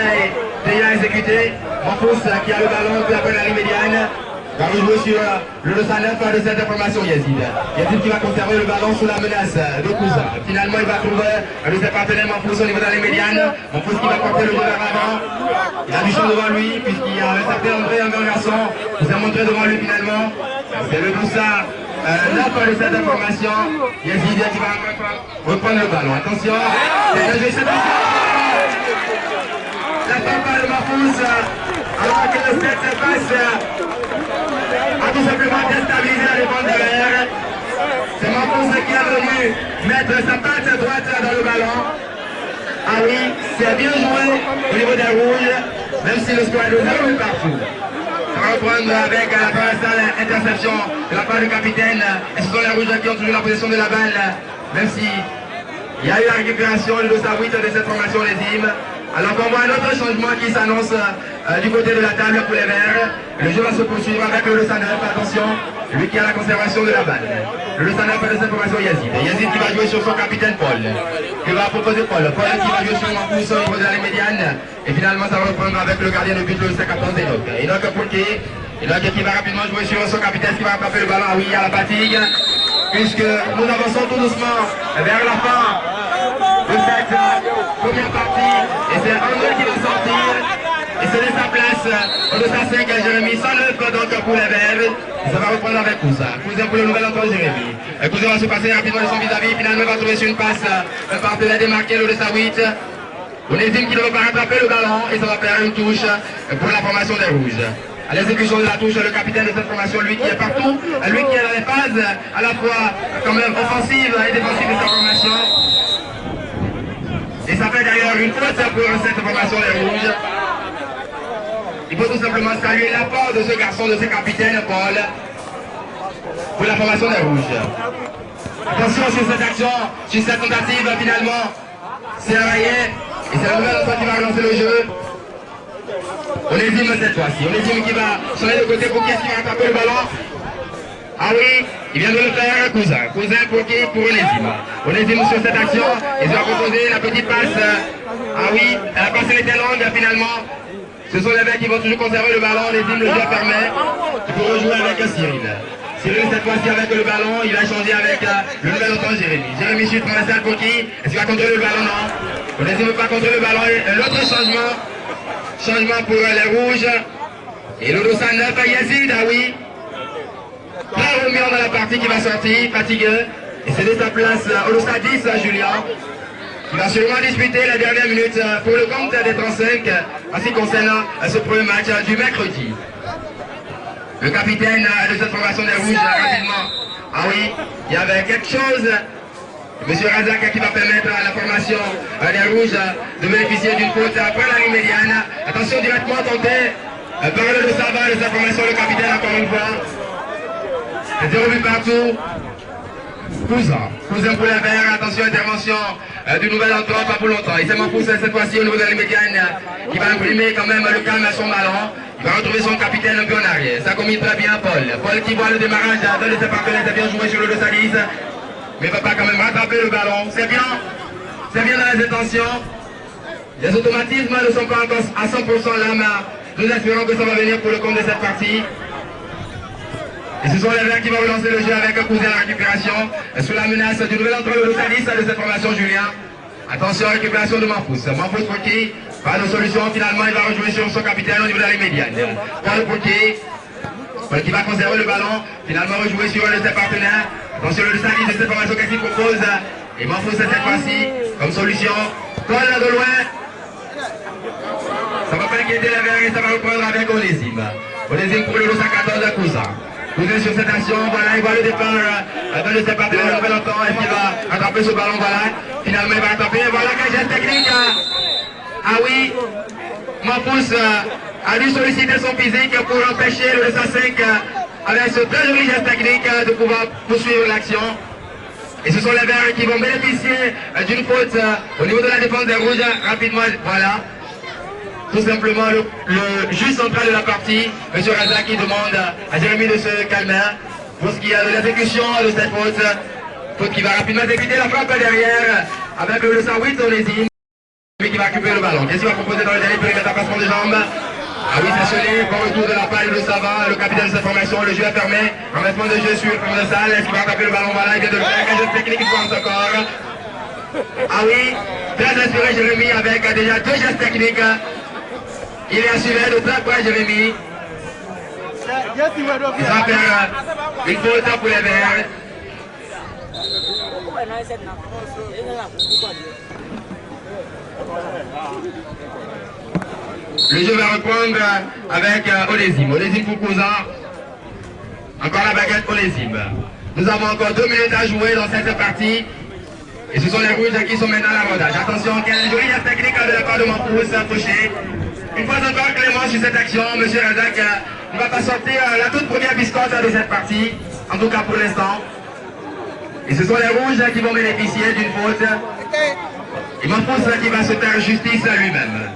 déjà exécutée. Manfous qui a le ballon puis après la ligne médiane. Va rejouer sur le Losa 9 de cette formation Yazid. Yazid qui va conserver le ballon sous la menace de Cousin. Finalement, il va trouver un de ses partenaires Manfous au niveau de la ligne médiane. Manfous qui va porter le jeu vers l'avant. Il a du champ devant lui, puisqu'il y a un certain André, un grand garçon, qui s'est montré devant lui finalement. C'est le Losa 9 de cette formation. Yazid qui va reprendre le ballon. Attention, c'est un jeu, c'est la frappe de Manfous, alors que le 7 se passe, a tout simplement déstabilisé la défense derrière. C'est Manfous qui est venu mettre sa patte droite dans le ballon. Ah oui, c'est bien joué au niveau des rouges, même si le score est de 0 partout. On va reprendre avec la première interception de la part du capitaine. Et ce sont les rouges qui ont toujours la possession de la balle, même si il y a eu la récupération de Losa 8 de cette formation lésime. Alors qu'on voit un autre changement qui s'annonce du côté de la table pour les Verts. Le jeu va se poursuivre avec le Losa 9, attention, lui qui a la conservation de la balle. Le Losa 9 de cette formation Yazid. Yazid qui va jouer sur son capitaine Paul. Qui va proposer Paul. Paul qui va jouer sur Manfous au niveau de la ligne médiane. Et finalement ça va reprendre avec le gardien de but, le 14 Enoch. Enoch Poulke. Enoch qui va rapidement jouer sur son capitaine qui va attraper le ballon. Ah oui, à la fatigue. Puisque nous avançons tout doucement vers la fin de cette première partie. Et c'est André qui va sortir. Et c'est de sa place au Losa 5 à Jérémy. 109 donc pour les Verts. Et ça va reprendre avec Cousin. Cousin pour le nouvel entrant Jérémy. Cousin va se passer rapidement de son vis-à-vis. Finalement il va trouver sur une passe un partenaire démarqué, le Losa 8. Onésime qui ne va pas rattraper le ballon. Et ça va faire une touche pour la formation des rouges. À l'exécution de la touche, le capitaine de cette formation, lui qui est partout, lui qui est dans les phases à la fois quand même offensive et défensive de sa formation. Et ça fait d'ailleurs une faute pour cette formation des rouges. Il faut tout simplement saluer l'apport de ce garçon, de ce capitaine Paul, pour la formation des rouges. Attention sur cette action, sur cette tentative finalement, c'est rayé, et c'est la nouvelle fois qui va relancer le jeu. Onésime cette fois-ci, Onésime qui va changer de côté pour qui est-ce qui va attraper le ballon. Ah oui, il vient de le faire, Cousin. Cousin pour qui? Pour Onésime. Onésime sur cette action, il va proposer la petite passe. Ah oui, la passe elle était longue finalement. Ce sont les mecs qui vont toujours conserver le ballon, Onésime le jeu permet. Il faut rejouer avec Cyril. Cyril cette fois-ci avec le ballon, il va changer avec le nouvel entrant Jérémy. Jérémy chute transversal pour qui? Est-ce qu'il va contrôler le ballon? Non. Onésime ne veut pas contrôler le ballon. L'autre changement pour les rouges. Et le Losa 9 à Yazid, ah oui. Pas remis dans la partie qui va sortir, fatigué. Et c'est de sa place au Losa 10 à Julien. Qui va sûrement disputer la dernière minute pour le compte des 35 en ce qui concerne ce premier match du mercredi. Le capitaine de cette formation des rouges, rapidement. Ah oui, il y avait quelque chose. Monsieur Razak qui va permettre à la formation des rouges de bénéficier d'une faute après la ligne médiane. Attention directement tenté par le Sava de sa formation, le capitaine encore une fois. 0 but partout. Cousin pour les Verts, attention intervention du nouvel entrant, pas pour longtemps. Il s'est Manfous cette fois-ci au niveau de la ligne médiane qui va imprimer quand même le calme à son ballon. Il va retrouver son capitaine un peu en arrière. Ça combine très bien Paul. Paul qui voit le démarrage d'un de ses partenaires, c'est bien joué sur le Losa 10. Mais il ne va pas quand même rattraper le ballon. C'est bien dans les intentions. Les automatismes ne sont pas encore à 100% là, mais nous espérons que ça va venir pour le compte de cette partie. Et ce sont les Verts qui vont relancer le jeu avec Cousin à la récupération. Sous la menace du nouvel entraîneur de Salis de cette formation, Julien. Attention, récupération de Manfous. Manfous pour qui? Pas de solution. Finalement, il va rejouer sur son capitaine au niveau de la ligne médiane. Paul pour qui? Paul qui va conserver le ballon. Finalement, rejouer sur un de ses partenaires. Attention, le Salis de cette formation qu'est-ce qu'il propose. Et Manfous cette fois-ci comme solution. Paul de loin. Ça va pas inquiéter les Verts et ça va reprendre avec Onésime. Onésime pour le 114 Cousin. Cousin sur cette action, voilà, il voit le départ de ses partenaires, il fait longtemps, est-ce qu'il va attraper ce ballon, voilà. Finalement, il va attraper, voilà quel geste technique. Ah oui, Manfous a dû solliciter son physique pour empêcher le 205 avec ce très joli geste technique de pouvoir poursuivre l'action. Et ce sont les Verts qui vont bénéficier d'une faute au niveau de la défense des Rouges, rapidement, voilà. Tout simplement le juge central de la partie, M. Razak, qui demande à Jérémy de se calmer pour ce qui est de l'exécution de cette faute. Faute qui va rapidement exécuter la frappe derrière avec le 108 Onésime, lui qui va récupérer le ballon. Qu'est-ce qu'il va proposer dans le dernier périmètre à passement de jambes? Ah oui, c'est celui, bon retour de la palle de Savant, le capitaine de cette formation, le jeu est fermé, renversement de jeu sur le fond de salle, est-ce qu'il va taper le ballon? Voilà, il vient de le faire, un jeu technique, il pense encore. Ah oui, très inspiré Jérémy avec déjà deux gestes techniques. Il est assuré de très près, Jérémy. Il va faire une faute pour les Verts. Le jeu va reprendre avec Onésime. Onésime pour Cousin. Encore la baguette Onésime. Nous avons encore 2 minutes à jouer dans cette partie. Et ce sont les Rouges qui sont maintenant à l'abordage. Attention, quelle jolie technique de la part de Manfous, touché. Une fois encore Clément sur cette action, M. Razak ne va pas sortir la toute première biscotte de cette partie, en tout cas pour l'instant. Et ce sont les Rouges qui vont bénéficier d'une faute. Et Manfous qui va se faire justice à lui-même.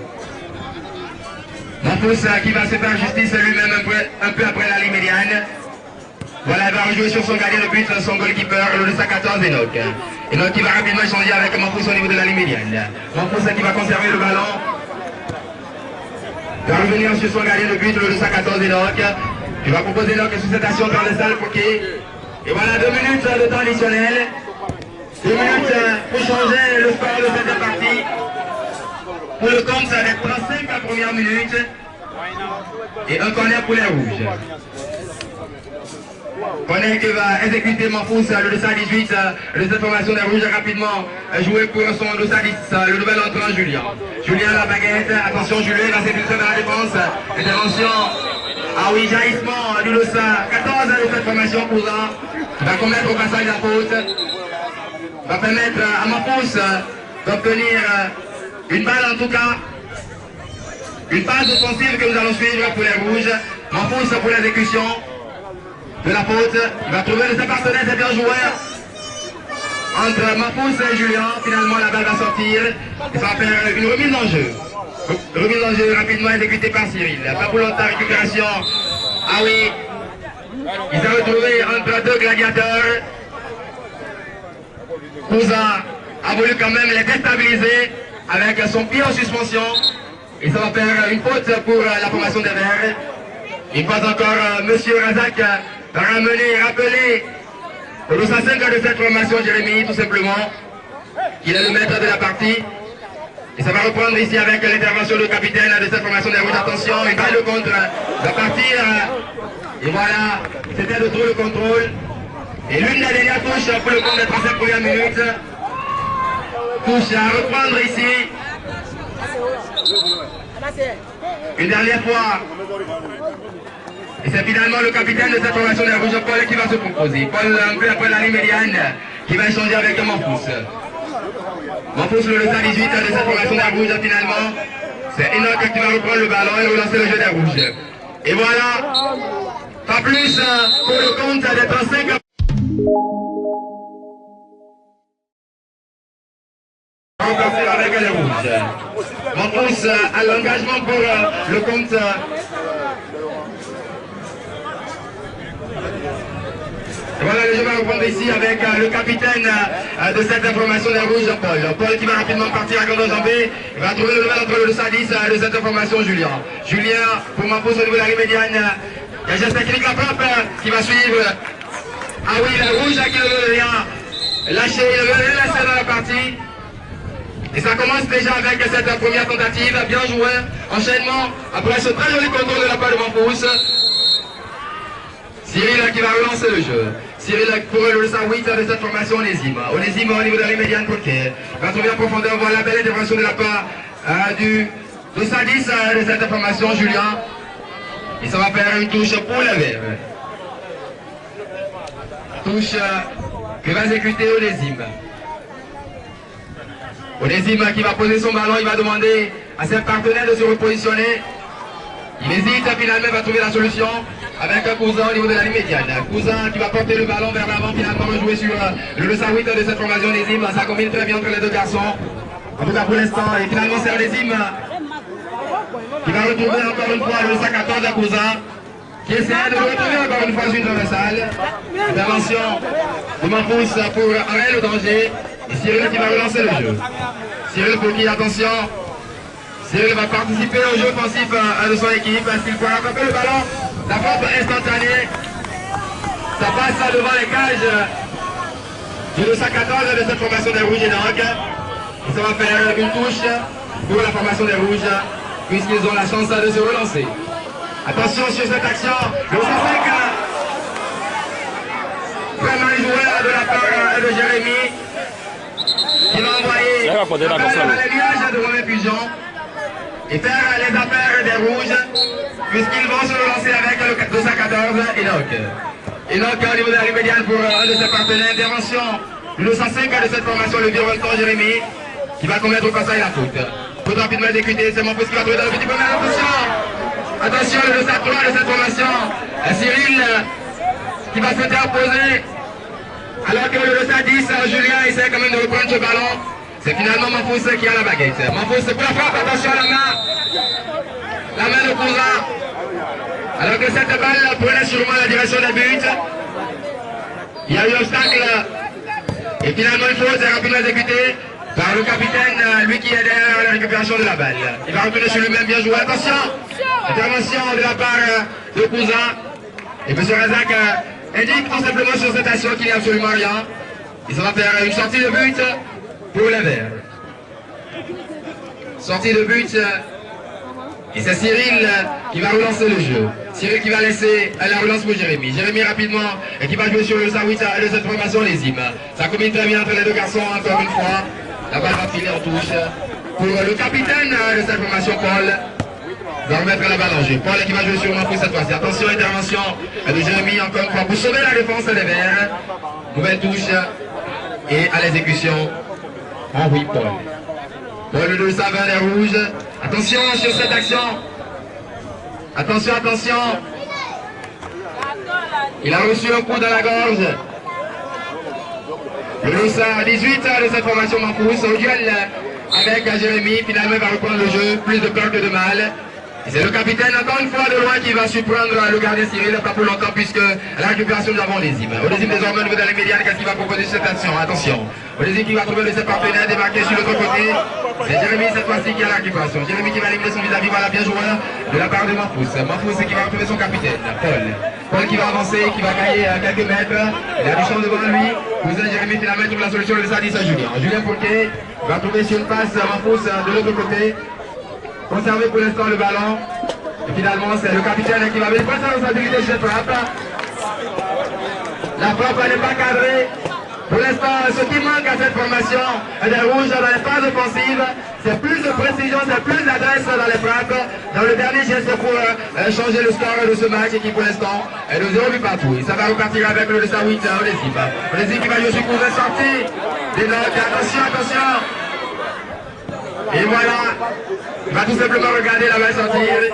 Manfous qui va se faire justice à lui-même un peu après la ligne médiane. Voilà, il va rejouer sur son gardien de but, son goalkeeper, le 214 Enoch. Enoch qui va rapidement échanger avec Manfous au niveau de la ligne médiane. Manfous qui va conserver le ballon. Il va revenir sur son gardien de but, le 214 Enoch. Il va proposer Enoch sur cette action transversale pour qui. Et voilà, 2 minutes de temps additionnel. 2 minutes pour changer le score de cette partie. Pour le compte, ça va être 35 à la première minute. Et un corner pour les Rouges. Corner qui va exécuter Manfous, le 218 de cette formation des Rouges rapidement. Joué pour son 210, le nouvel entrant Julien. Julien la baguette, attention Julien va s'infiltrer dans la défense. Intervention, ah oui, jaillissement du 214 de cette formation Cousin. Va commettre au passage la faute. Va permettre à Manfous d'obtenir une balle en tout cas. Une phase offensive que nous allons suivre pour les Rouges. Manfous pour l'exécution de la faute. Il va trouver de ses partenaires, c'est bien joué. Entre Manfous et Julien, finalement la balle va sortir. Il va faire une remise en jeu. Remise en jeu rapidement exécutée par Cyril. Pas pour longtemps, récupération. Ah oui. Il s'est retrouvé entre deux gladiateurs. Cousin a voulu quand même les déstabiliser avec son pied en suspension. Et ça va faire une faute pour la formation des Verts. Une fois encore, M. Razak va rappeler au 205 de cette formation, Jérémy, tout simplement, qu'il est le maître de la partie. Et ça va reprendre ici avec l'intervention du capitaine de cette formation des Rouges. Attention, une balle de contre va partir. Et voilà, c'était de tout le contrôle. Et l'une des dernières touches pour le compte des 35 premières minutes. Touche à reprendre ici. Une dernière fois. Et c'est finalement le capitaine de cette formation des Rouges, Paul, qui va se proposer. Paul, un peu après la ligne médiane, qui va échanger avec Manfous. Manfous, le 218 de cette formation des Rouges, finalement. C'est Enoch qui va reprendre le ballon et relancer le jeu des Rouges. Et voilà. Pas plus pour le compte des 35. Avec les Rouges. Manfous à l'engagement pour le compte. Et voilà, le jeu va reprendre ici avec le capitaine de cette information des Rouges, Paul. Paul qui va rapidement partir à grande enjambée. Il va trouver le nouvel entre le 110 de cette information, Julien. Julien, pour Manfous au niveau de la ligne médiane, Le geste technique, la frappe qui va suivre. Ah oui, le rouge qui ne veut rien lâcher, il ne veut rien laisser dans la partie. Et ça commence déjà avec cette première tentative, bien joué, enchaînement, après ce très joli contrôle de la part de Mampous. Cyril qui va relancer le jeu. Cyril pour le 108 de cette formation Onésime. Onésime au niveau de la médiane côté. Va trouver en profondeur, voilà la belle intervention de la part du 210 de cette formation Julien. Et ça va faire une touche pour le vert. Touche que va exécuter Onésime. Onésime qui va poser son ballon, il va demander à ses partenaires de se repositionner. Il hésite, finalement il va trouver la solution avec un Cousin au niveau de la ligne médiane. Cousin qui va porter le ballon vers l'avant, finalement rejouer sur le 208 de cette formation Onésime. Ça combine très bien entre les deux garçons. En tout cas pour l'instant, et finalement c'est Onésime qui va retrouver encore une fois le 114 à Cousin, qui essaie de le retrouver encore une fois sur une transversale. Intervention de Mampous pour arrêter le danger. Et Cyril qui va relancer le jeu. Cyril pour qui, attention, Cyril va participer au jeu offensif de son équipe. Est-ce qu'il pourra rattraper le ballon? La frappe instantanée. Ça passe devant les cages du 214 de cette formation des Rouges et donc. Et ça va faire une touche pour la formation des Rouges, puisqu'ils ont la chance de se relancer. Attention sur cette action. Le 105 très mal joué de la part de Jérémy, qui va envoyer les nuages de Romain Pigeon et faire les affaires des Rouges, puisqu'ils vont se relancer avec le 214 Enoch. Enoch au niveau de la ligne médiane pour un de ses partenaires. Intervention du 205 de cette formation, le vieux volcan Jérémy, qui va commettre au passage la faute. Faut rapidement exécuter, c'est Mampous qui va trouver dans le petit premier. Attention, le 203 de cette formation, Cyril qui va se interposer, alors que le 210, Julien essaie quand même de reprendre ce ballon. C'est finalement Mampous qui a la baguette. Mampous pour la frappe, attention à la main de Cousin. Alors que cette balle prenait sûrement la direction des buts. Il y a eu obstacle. Et finalement il faut rapidement exécuter par le capitaine, lui qui est derrière la récupération de la balle. Il va retourner sur lui-même, bien joué. Attention, intervention de la part de Cousin. Et M. Razak indique tout simplement sur cette action qu'il n'y a absolument rien. Et ça va faire une sortie de but pour les Verts. Sortie de but. Et c'est Cyril qui va relancer le jeu. Cyril qui va laisser la relance pour Jérémy. Jérémy rapidement et qui va jouer sur le 108 de cette formation Onésime. Ça combine très bien entre les deux garçons encore une fois. La balle va filer en touche pour le capitaine de cette formation, Paul. Va remettre la balle en jeu. Paul qui va jouer sur Mampous cette fois-ci. Attention, intervention de Jérémy encore une fois pour sauver la défense des Verts. Nouvelle touche et à l'exécution. Henri Paul. Paul le 220 des Rouges. Attention sur cette action. Attention, attention. Il a reçu un coup dans la gorge. Le 218 de cette formation Mampous au duel avec Jérémy. Finalement il va reprendre le jeu. Plus de peur que de mal. C'est le capitaine, encore une fois, de loin, qui va surprendre le gardien Cyril, pas pour longtemps, puisque à la récupération, nous avons Onésime. Onésime, désormais, au niveau de la médiane, qu'est-ce qu'il va proposer sur cette action? Attention. Onésime qui va trouver de ses partenaires, démarqué sur l'autre côté. C'est Jérémy, cette fois-ci, qui a la récupération. Jérémy qui va éliminer son vis-à-vis, voilà, bien joueur de la part de Mampous. Mampous qui va retrouver son capitaine, Paul. Paul qui va avancer, qui va gagner quelques mètres. Il a du champ devant lui. Cousin Jérémy, finalement, trouve la solution de ça, dit à Julien. Julien Poulquet va trouver sur une passe Mampous de l'autre côté. Conserver pour l'instant le ballon. Et finalement, c'est le capitaine qui va venir prendre sa responsabilité sur cette frappe. La frappe n'est pas cadrée. Pour l'instant, ce qui manque à cette formation des Rouges dans les phases offensives, c'est plus de précision, c'est plus d'adresse dans les frappes. Dans le dernier geste pour changer le score de ce match qui pour l'instant est de 0 but partout. Et ça va repartir avec le 208 Onésime. Onésime qui va jouer sur cours de sortie. Des notes, attention, attention. Et voilà, il va tout simplement regarder la balle sortir.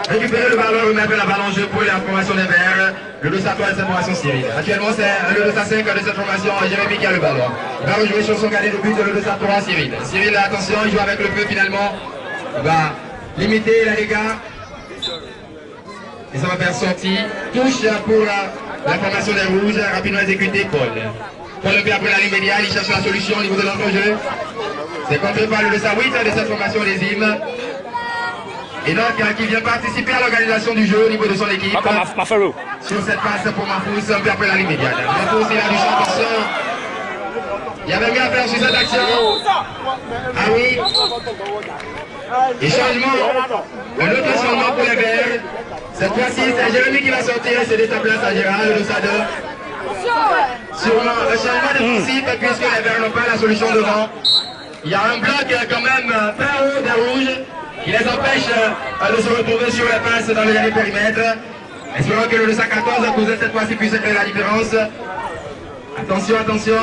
Récupérer le ballon, remettre la balle en jeu pour la formation des Verts. Le 203 de cette formation Cyril. Actuellement, c'est le 205 de cette formation Jérémy qui a le ballon. Il va rejouer sur son gardien de but le 203 Cyril. Cyril, attention, il joue avec le feu finalement. Il va limiter les dégâts. Et ça va faire sortie. Touche pour la formation des Rouges. Rapidement exécuté, Paul. Paul le fait après la ligne médiane. Il cherche la solution au niveau de l'entre-jeu. C'est contré par le 208 de cette formation Onésime. Et donc qui vient participer à l'organisation du jeu au niveau de son équipe. Sur cette passe pour Mafous, un peu après la ligne médiane. Mafous, il a du champ pour ça. Il y avait mieux à faire sur cette action. Ah oui. Et changement. Un autre changement pour les Verts. Cette fois-ci, c'est Jérémy qui va sortir et céder sa place à Gérard, le Sadeur. Sûrement un changement de principe puisque les Verts n'ont pas la solution devant. Il y a un bloc quand même très haut des rouges qui les empêche de se retrouver sur les passes dans le dernier périmètre. Espérons que le 214 à cause de cette fois-ci puisse créer la différence. Attention, attention.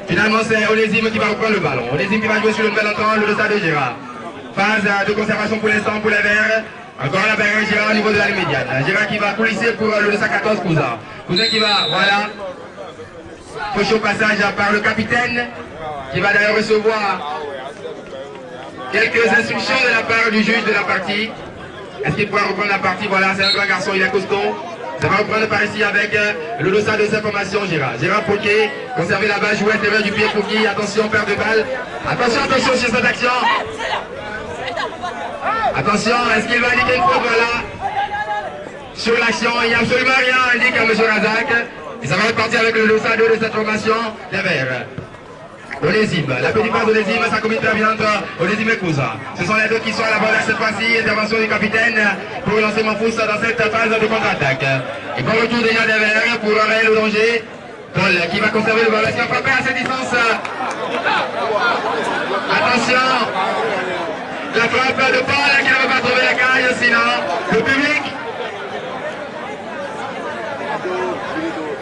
Finalement, c'est Onésime qui va reprendre le ballon. Onésime qui va jouer sur le nouvel entrant, le stade de Gérard. Phase de conservation pour l'instant pour les Verts. Encore la barrière Gérard au niveau de la ligne médiane. Gérard qui va coulisser pour le 214 Cousin. Cousin qui va, voilà. Fauché au passage par le capitaine qui va d'ailleurs recevoir quelques instructions de la part du juge de la partie. Est-ce qu'il pourra reprendre la partie? Voilà, c'est un grand garçon, il est costaud. Ça va reprendre par ici avec le dossard de sa formation, Gérard. Gérard Poquet, conserver la balle, jouer à l'intérieur du pied pour qui? Attention, perte de balle. Attention, attention sur cette action. Attention, est-ce qu'il va indiquer une faute? Voilà. Sur l'action, il n'y a absolument rien, indique à M. Razak. Et ça va repartir avec le dossard de cette formation des Verts. Onésime, la petite passe d'Onésime, ça commune très bien entre Onésime et Cousin. Ce sont les deux qui sont à la balle cette fois-ci, intervention du capitaine pour relancer Mafous dans cette phase de contre-attaque. Et pour retour déjà des Verts pour arrêter le danger. Paul qui va conserver le ballon, qui va frapper à cette distance. Attention, la frappe de Paul qui ne va pas trouver la cage, sinon le public.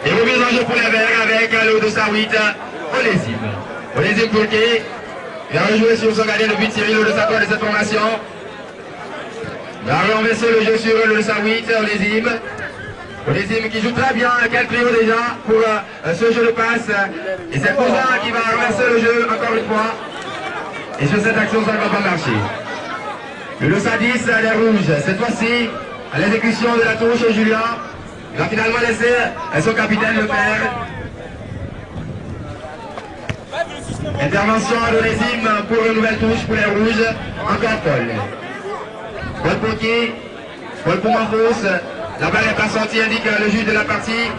Et remise en jeu pour les Verts avec le 208, Onésime. Onésime Poulquet, il va rejouer sur son gardien de but Cyril, le 203 de cette formation. Il va renverser le jeu sur le 208, Onésime. Onésime qui joue très bien, quel trio déjà pour ce jeu de passe. Et c'est Cousin qui va renverser le jeu encore une fois. Et sur cette action, ça ne va pas marcher. Le 210, les rouges, cette fois-ci, à l'exécution de la touche, Julien. Il va finalement laisser son capitaine le faire. Intervention d'Onésime pour une nouvelle touche pour les rouges. Encore Paul. Paul Poquet. Paul pour Mafous. La balle n'est pas sortie, indique le juge de la partie.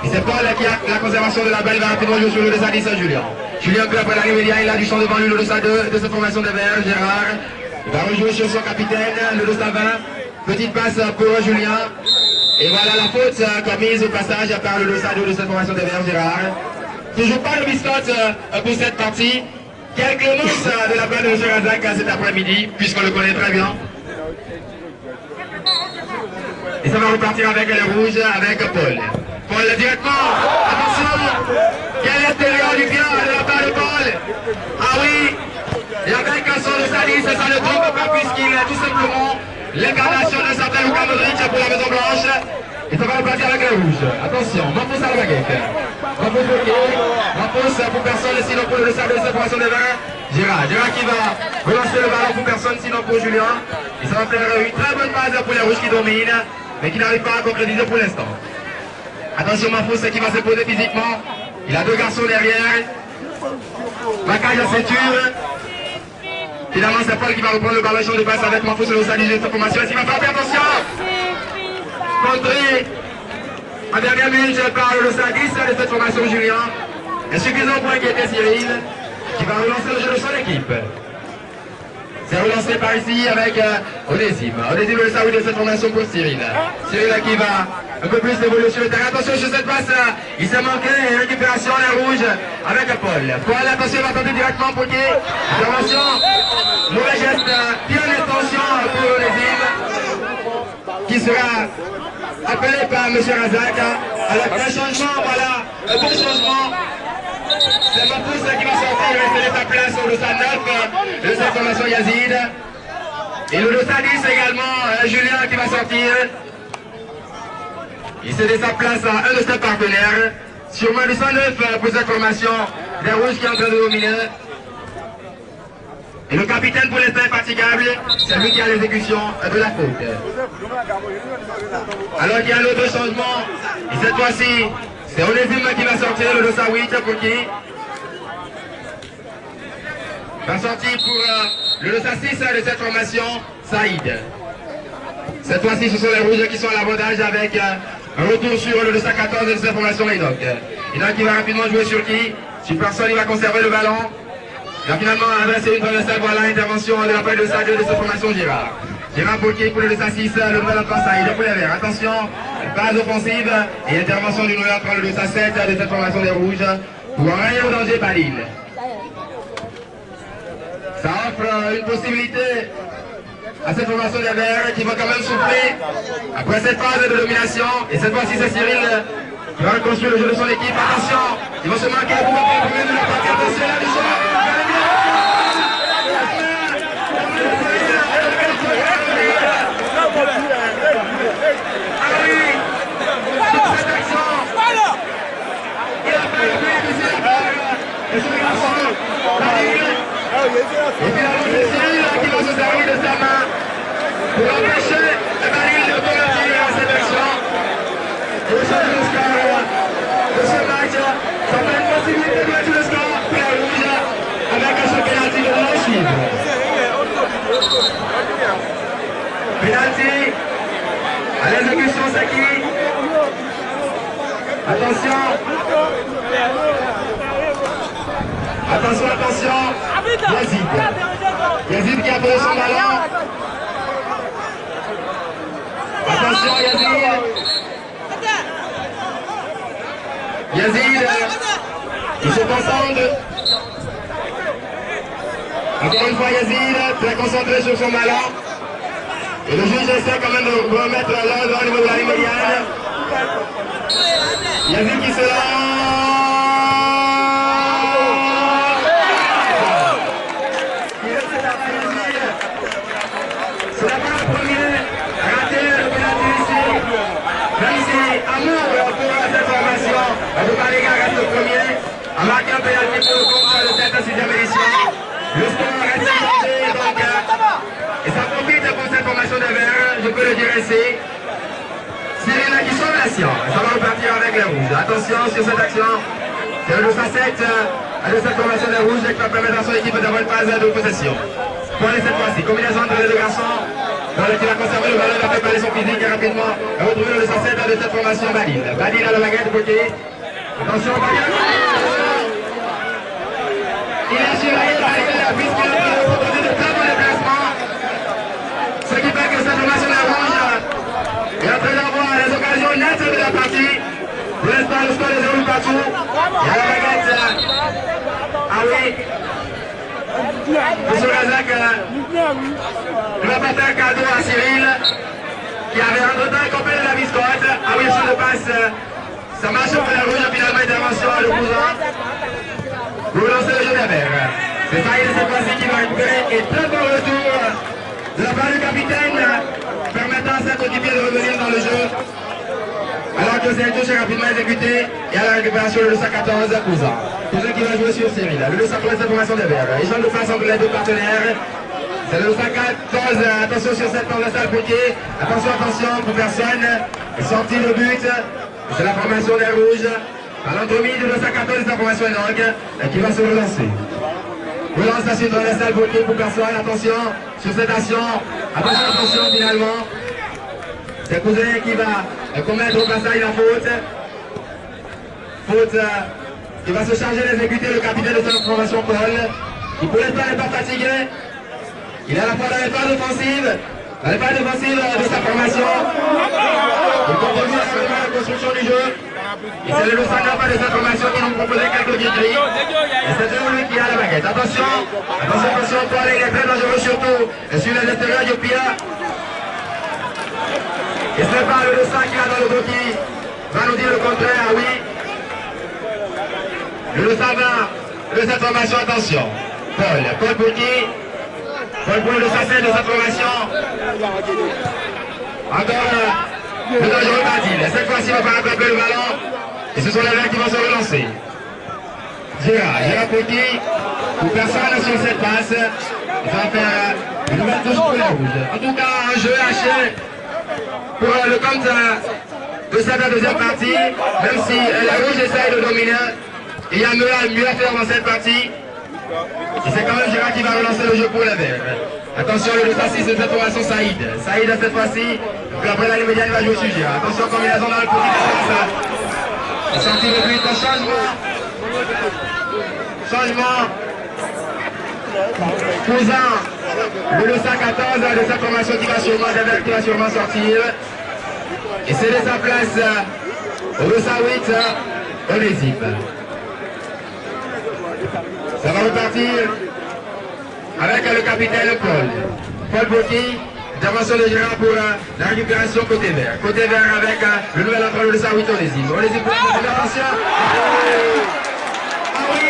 Et c'est Paul qui a la conservation de la balle. Il va rapidement jouer sur le 210 Julien. Julien qui après l'arrivée médiane, il a du champ devant lui, le 202 de cette formation de Verts, Gérard. Il va rejouer sur son capitaine, le 220. Petite passe pour Julien. Et voilà la faute commise au passage par le 202 de cette formation de Verts, Gérard. Toujours pas de biscotte pour cette partie. Quelle clémence de la part de M. Razak cet après-midi, puisqu'on le connaît très bien. Et ça va repartir avec les rouges, avec Paul. Paul directement, attention, quel intérieur du bien de la part de Paul. Ah oui, et avec son de Salis, ça ne tombe pas puisqu'il est tout simplement l'incarnation de certain Luka Modric pour la Maison Blanche. Et ça va repartir avec les rouges. Attention, Mafous à la baguette. Mafous bloqué. Mafous pour personne, sinon pour le sable de cette formation des Verts. Gérard qui va relancer le ballon pour personne, sinon pour Julien. Et ça va faire une très bonne base pour les rouges qui dominent, mais qui n'arrivent pas à concrétiser pour l'instant. Attention Mafous qui va se poser physiquement. Il a deux garçons derrière. Macaille à ceinture. Finalement c'est Paul qui va reprendre le ballon champ de passe avec Mafous le salut de cette formation. Est-ce qu'il va frapper? Attention! Contré en dernière minute par le 10 de cette formation Julien. Insuffisant pour inquiéter Cyril qui va relancer le jeu de son équipe. C'est relancé par ici avec Onésime. Onésime le salut de cette formation pour Cyril. Cyril qui va un peu plus évoluer sur le terrain. Attention sur cette passe, il s'est manqué une récupération les rouges avec Paul. Paul, attention, il va tenter directement pour qui? Intervention, mauvais geste, bien intention pour Onésime qui sera appelé par M. Razak. Alors un changement, voilà, un bon changement. C'est Mafous qui va sortir et céder sa place au 209 de cette formation Yazid. Et le 210 également, Julien qui va sortir. Il cédait sa place à un de ses partenaires. Sûrement le 109 pour cette formation des rouges qui est en train de dominer. Et le capitaine pour l'instant infatigable, c'est lui qui a l'exécution de la faute. Alors qu'il y a l'autre changement, et cette fois-ci, c'est Onésime qui va sortir, le 208 pour qui? Va sortir pour le Losa 6 de cette formation, Saïd. Cette fois-ci, ce sont les rouges qui sont à l'avantage avec un retour sur le Losa 14 de cette formation, Enoch. Enoch qui va rapidement jouer sur qui? Sur personne, il va conserver le ballon. Il va finalement adresser une traversale. Voilà l'intervention de la part de Losa 2 de cette formation, Gérard. Gérard Bouquet pour le Losa 6, le nouvel entrant Saïd pour les verts. Attention, base offensive et intervention du nouvel entrant, le Losa 7 de cette formation des rouges. Pour enrayer au danger Balil. Ça offre une possibilité à cette formation des verts qui va quand même souffler après cette phase de domination. Et cette fois-ci, c'est Cyril qui va reconstruire le jeu de son équipe. Attention, il va se marquer pour le premier de la partie. Attention, là, du jeu. Et finalement, c'est Cyril qui va se servir de sa main pour empêcher Balil de convertir à cette action. Pour changer le score de ce match, ça fait une possibilité de mettre le score pour la rouge avec ce pénalty de Blanchide. Pénalty à l'exécution, c'est qui? Attention. Attention, attention. Yazid. Yazid qui a posé son ballon. Attention, Yazid. Yazid qui se concentre. Encore une fois, Yazid très concentré sur son ballon. Et le juge essaie quand même de remettre l'ordre au niveau de la ligne médiane. Yazid qui se lance. C'est la première raté le pénalty ici. Même si Amour pour cette formation, Boubaléga reste le premier, a marqué un pénalty pour le compte de cette 6e édition. Le score reste changé donc, et ça profite pour cette formation de verts, je peux le dire ici. Cyril qui sauve la science, ça va repartir avec les rouges. Attention sur cette action, c'est le 7 de cette formation des rouges qui va permettre à son équipe d'avoir une phase de possession. Pour aller cette fois-ci, combinaison entre les deux garçons, dans lequel il a conservé le ballon, il a préparé son physique et rapidement a retrouvé le 7 de cette formation Balil. Balil à la baguette bloquée. Attention, Balil. Il a surveillé Balil puisqu'il a proposé de très bons déplacements. Ce qui fait que cette formation des rouges est en train d'avoir les occasions nettes de la partie. Pour l'instant, le score est 0 partout. Il y a la baguette. Ah oui. Monsieur Razak il va porter un cadeau à Cyril qui avait entre-temps complété la biscotte. Ah oui, je le passe. Ça marche pour la rouge, finalement intervention à le cousin. Pour lancer le jeu des verts. C'est ça, il est cette fois-ci qui va récupérer. Et très bon retour de la part du capitaine permettant à cette équipier de revenir dans le jeu. Alors que c'est un touche rapidement exécuté et à la récupération le 114 Cousin. Cousin qui va jouer sur Cyril. Le 200 pour cette formation des verts. Échange de face entre les deux partenaires. C'est le 114. Attention sur cette transversale piquée. Attention, attention pour personne. Sortie de but. C'est la formation des rouges. À l'entremise de 214 de la formation Enoch qui va se relancer. Relance la suite transversale bloquée pour personne. Attention sur cette action. Attention, attention finalement. C'est Cousin qui va commettre au passage la faute. Faute qui va se charger d'exécuter le capitaine de cette formation Paul. Il pour l'instant n'est pas fatigué. Il est à la fois dans les phases offensives, dans les phases offensives de sa formation. Il continue à la construction du jeu. Et c'est le 109 de sa formation qui nous proposait quelques guégueries. Et c'est lui qui a la baguette. Attention, attention, attention, Paul, il est très dangereux surtout. Et sur les extérieurs du Pia. Et ce n'est pas le 200 qui a dans le dos qui va nous dire le contraire, oui. Le 200 va de cette formation, attention. Paul pour qui? Paul pour le 207 de cette formation. Encore le dangereux Badil. Cette fois-ci, il va faire attraper le ballon. Et ce sont les verts qui vont se relancer. Gérard pour qui? Pour personne sur cette passe. Il va faire une nouvelle touche pour les rouges. En tout cas, un jeu haché pour le compte de cette deuxième partie, même si les rouges essayent de dominer, il y a mieux à faire dans cette partie. Et c'est quand même Gérard qui qui va relancer le jeu pour les verts. Attention, le 2-6 de cette formation, Saïd. Saïd, cette fois-ci, après la ligne médiane, va jouer au sujet. Attention, combinaison dans le petit défense. Sortie de but, changement. Changement. Cousin, le 214 de cette formation qui va sûrement sortir. Et c'est de sa place au 208, Onésime. Ça va repartir avec le capitaine Paul. Paul Boki, intervention de Gérard pour la récupération côté vert. Côté vert avec le nouvel entraîneur le 208, Onésime. Onésime pour la attention. Ah oui,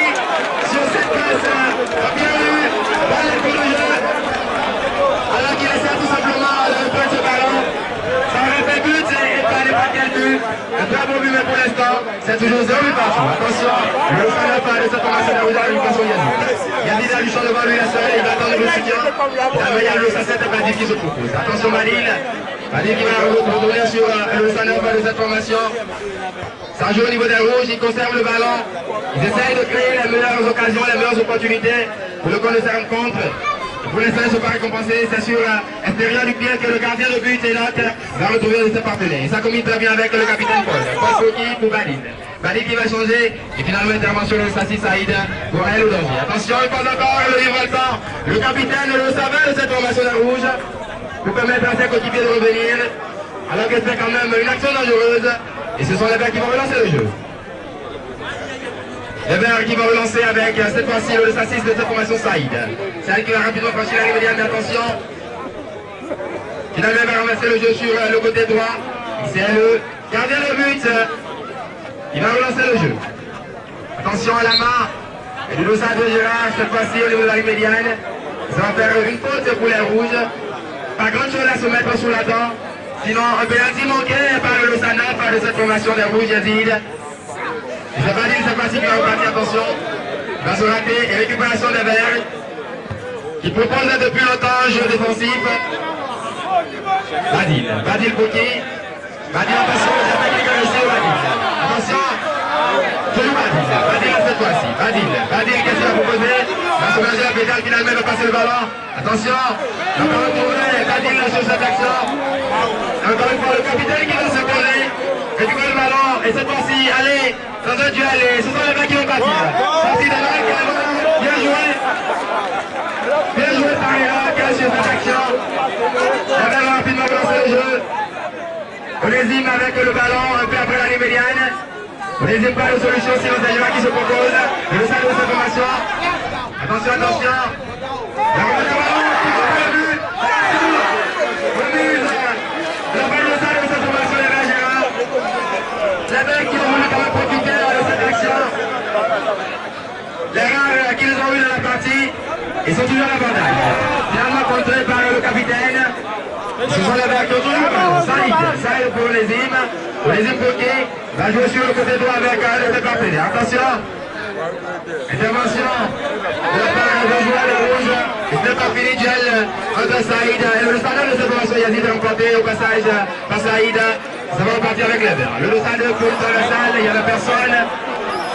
sur cette place, bien eu, balle pour le jeu. Alors qu'il essaie tout simplement de prendre ce ballon. Ça aurait fait but et pas n'importe quel but. Un très bon but mais pour l'instant, c'est toujours 0 but partout. Attention, le fan pas de cette formation de la récupération Yazid. Yazid a du champ devant lui la seule, il va attendre le soutien. Il y a le 107 et Badil qui se propose. Attention Badil. Badil qui va retourner sur le 109 de cette formation. Ça joue au niveau des rouges, ils conservent le ballon. Ils essayent de créer les meilleures occasions, les meilleures opportunités pour le compte de cette rencontre. Pour l'instant, ils ne sont pas récompensés. C'est sur l'extérieur du pied que le gardien de but et l'autre va retrouver ses partenaires. Et ça combine très bien avec le capitaine Paul. Paul Foki pour Badil. Badil qui va changer. Et finalement, intervention de Sassi Saïd pour El Oudoji. Attention, il passe encore le livre le temps. Le capitaine le savait de cette formation de rouge pour permettre à ses coéquipiers de revenir. Alors que c'est quand même une action dangereuse. Et ce sont les Verts qui vont relancer le jeu. Les Verts qui vont relancer avec cette fois-ci le 6 de cette formation Saïd. C'est elle qui va rapidement franchir la ligne médiane, mais attention. Finalement, il va ramasser le jeu sur le côté droit. C'est le gardien de but. Il va relancer le jeu. Attention à la main. Et du Losa de Gérard, cette fois-ci au niveau de la ligne médiane. Ça va faire une faute pour les rouges. Pas grand chose à se mettre sous la dent. Sinon, un pénalty manqué par le Losa 9 de cette formation des rouges Yazid. Et c'est Badil cette fois-ci qui va repartir, attention. Il va se rater et récupération des Verts. Qui propose depuis longtemps un jeu défensif. Badil pour qui? Badil, attention, j'appelle quelqu'un ici au Badil. Attention, toujours Badil cette fois-ci. Badil, qu'est-ce qu'il va proposer? Va se manger la pédale, finalement il va passer le ballon. Attention, on va retrouver Badil sur cette action. Encore une fois, le capitaine qui va se coller. Récupère le ballon, et cette fois-ci, allez, dans un duel, ce sont les mecs qui vont partir. Sortie de Irak, bien joué. Bien joué par Irak sur cette action. On va rapidement lancer le jeu. Onésime avec le ballon, un peu après la ligne médiane. Onésime pas de solution, sinon c'est Irak qui se propose. Le salut de cette formation. Attention, attention. La remise de ballon, le but. Remise. La balle de salut de cette formation, les Verts Gérard. Les mecs qui ont voulu quand même profiter de cette action. Les rares qui les ont eu dans la partie, ils sont toujours à la bataille. Finalement contrés par le capitaine. Ce sont les Verts qui ont toujours le ballon. Saïd pour Onésime. Onésime pour qui va jouer sur le côté droit avec les partenaires. Attention. Intervention de la part de joueur de rouge. Et ce n'est pas fini, duel entre Saïd et le standard de cette formation Yazid est remporté au passage par Saïd. Ça va repartir avec les Verts. Le stade coule dans la salle, il n'y a la personne.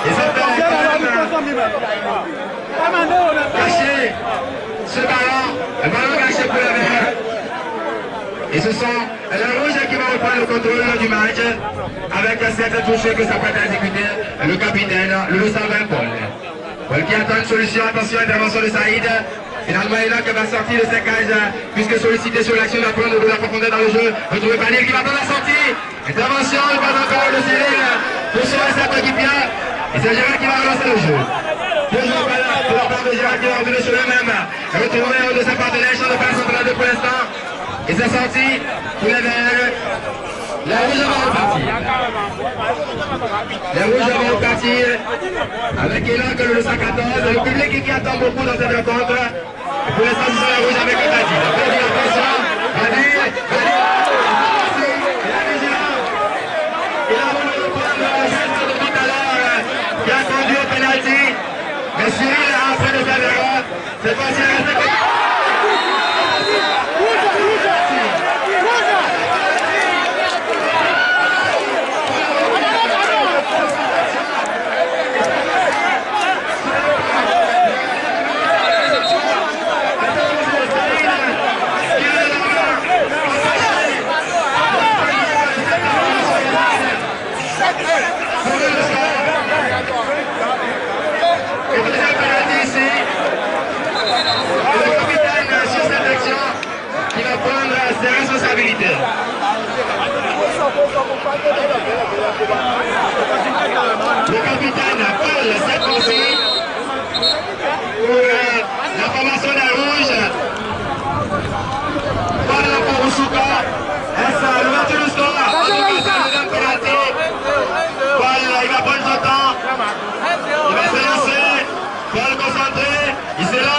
Et ça fait quand même caché ce ballon, le ballon caché pour les Verts. Et ce sont les rouges qui vont reprendre le contrôle du match avec cette touche que s'apprête à exécuter le capitaine, le 120 Paul. Paul qui attend une solution, attention, intervention de Saïd. Finalement, il est là qui va sortir de ses cages, puisque sollicité sur l'action, il va prendre de la profondeur dans le jeu. Retrouver Badil qui va prendre la sortie. Intervention, il passe encore de Cyril pour sauver sa coéquipière. Et c'est Gérard qui va relancer le jeu. Deux joueurs de la part de Gérard qui va revenir sur le même. Retrouver un de ses partenaires, champ de passe entre les deux pour l'instant. Et c'est sorti pour les Verts. Les rouges vont repartir. Les rouges vont repartir avec Enoch le 114. Le public qui attend beaucoup dans cette rencontre. Et pour l'instant, ce sont les rouges avec Badil. Badil, attention. Badil. Il a voulu reprendre le geste de tout à l'heure qui a conduit au pénalty. Mais Cyril a fait de faire l'erreur. Cette fois-ci, il reste comme... Le capitaine Paul cette fois-ci pour la formation des rouges. Paul pour Oussouka. Est-ce l'ouverture du score? En tout cas, c'est le deuxième pénalty. Paul, il va prendre son temps. Il va se lancer. Paul concentré. Il se lance.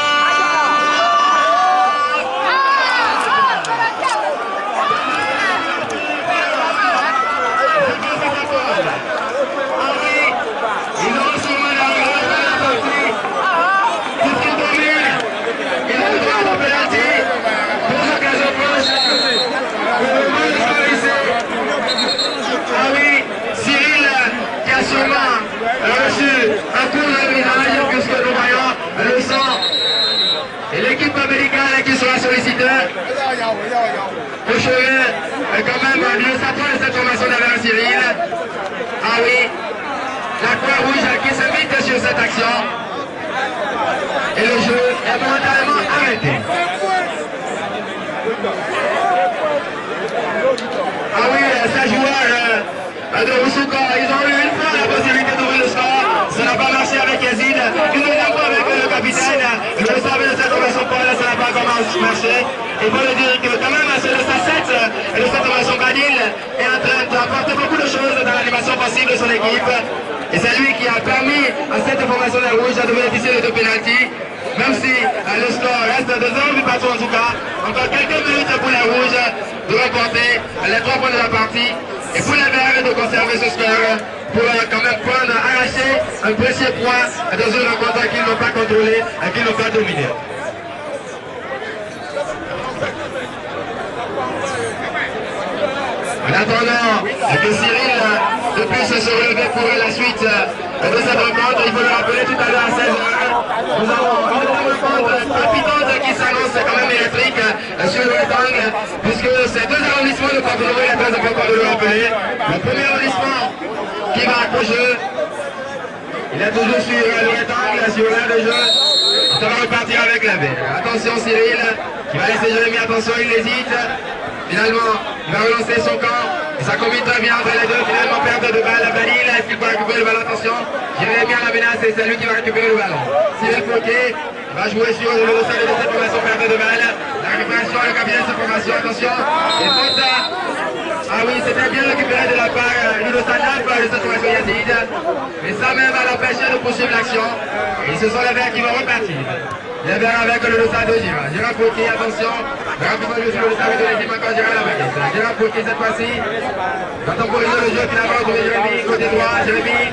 Un coup de ménage puisque nous voyons le sang et l'équipe américaine qui sera sollicitée. Le chevet est quand même mieux s'attendre de cette formation d'avant Cyril. Ah oui, la Croix-Rouge qui s'invite sur cette action. Et le jeu est momentanément arrêté. Ah oui, ces joueurs de Oussouka, ils ont eu une fois la possibilité d'ouvrir le score. Ça n'a pas marché avec Yazid. Une deuxième fois avec le capitaine. Je le savais de cette formation Paul, ça n'a pas encore marché. Il faut le dire que quand même c'est le stade 7 et le stade formation Badil est en train d'apporter beaucoup de choses dans l'animation possible de son équipe. Et c'est lui qui a permis à cette formation des rouges de bénéficier de 2 pénaltys. Même si le score reste de 0 buts partout en tout cas. Encore quelques minutes pour les rouges de remporter les 3 points de la partie. Et pour les verts de conserver ce score pour quand même prendre, arracher un précieux point dans une rencontre qu'ils n'ont pas contrôlée et qu'ils n'ont pas dominée. En attendant que Cyril puisse se relever pour la suite de cette rencontre, il faut le rappeler tout à l'heure à 16h. Nous avons une rencontre palpitante qui s'annonce quand même électrique sur le rectangle, puisque ces 2 arrondissements de Porto-Novo, il est très important de le rappeler. Le premier arrondissement qui va au jeu, il est toujours sur le rectangle, sur l'air de jeu. Ça va repartir avec la baie. Attention Cyril, qui va laisser Jérémy, attention, il hésite. Finalement, il va relancer son camp. Et ça combine très bien entre les deux. Finalement, perte de balle à Balil. Est-ce qu'il peut récupérer le ballon? Attention. Jérémy à la menace et c'est lui qui va récupérer le ballon. Cyril Fouquet va jouer sur le dossier de cette formation, perte de balle. La récupération, le capitaine de cette formation. Attention. Et faute. Ah oui, c'était bien récupéré de la part du Sanaf de cette formation Yazid. Mais ça même va l'empêcher de poursuivre l'action. Et ce sont les verts qui vont repartir. Les verts avec le dossier de Gérard. Gérard Fouquet, attention. Rapidement jouer sur le dossier de l'équipe encore Gérard la baguette. Gérard Fouquet cette fois-ci. Va temporiser le jeu finalement trouver Jérémy, côté droit. Jérémy,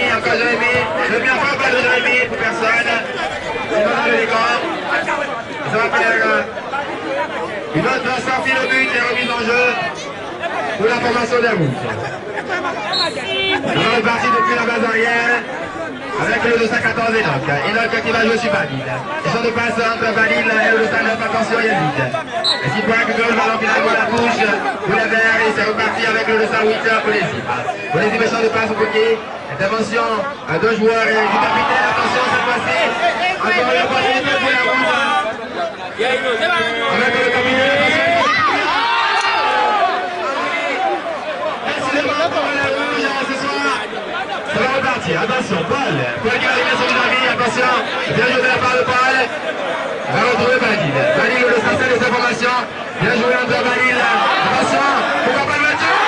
encore Jérémy. Jérémy encore pas de Jérémy pour personne. C'est pas dans le décor. Ça va faire une autre sortie de but et remise en jeu pour la formation des rouges. On est parti depuis la base arrière avec le 214 Enoch. Enoch qui va jouer sur Badil. Échange de passe entre Badil et le 209, attention Yazid. Est-ce qu'il peut récupérer le ballon final pour la touche pour les verts et c'est reparti avec le 208 pour les zips. Pour les zips, échange de passe au Fouquet. Intervention à 2 joueurs et du capitaine. Attention cette fois-ci. Encore une opportunité pour la rouge. Avec le capitaine, attention. Ça va repartir, attention, Paul qui va arriver sur une avis, attention, bien joué de la part de Paul, il va retrouver Badil, Badil le sensei de sa formation, bien joué entre Badil, attention, pourquoi pas le voiture.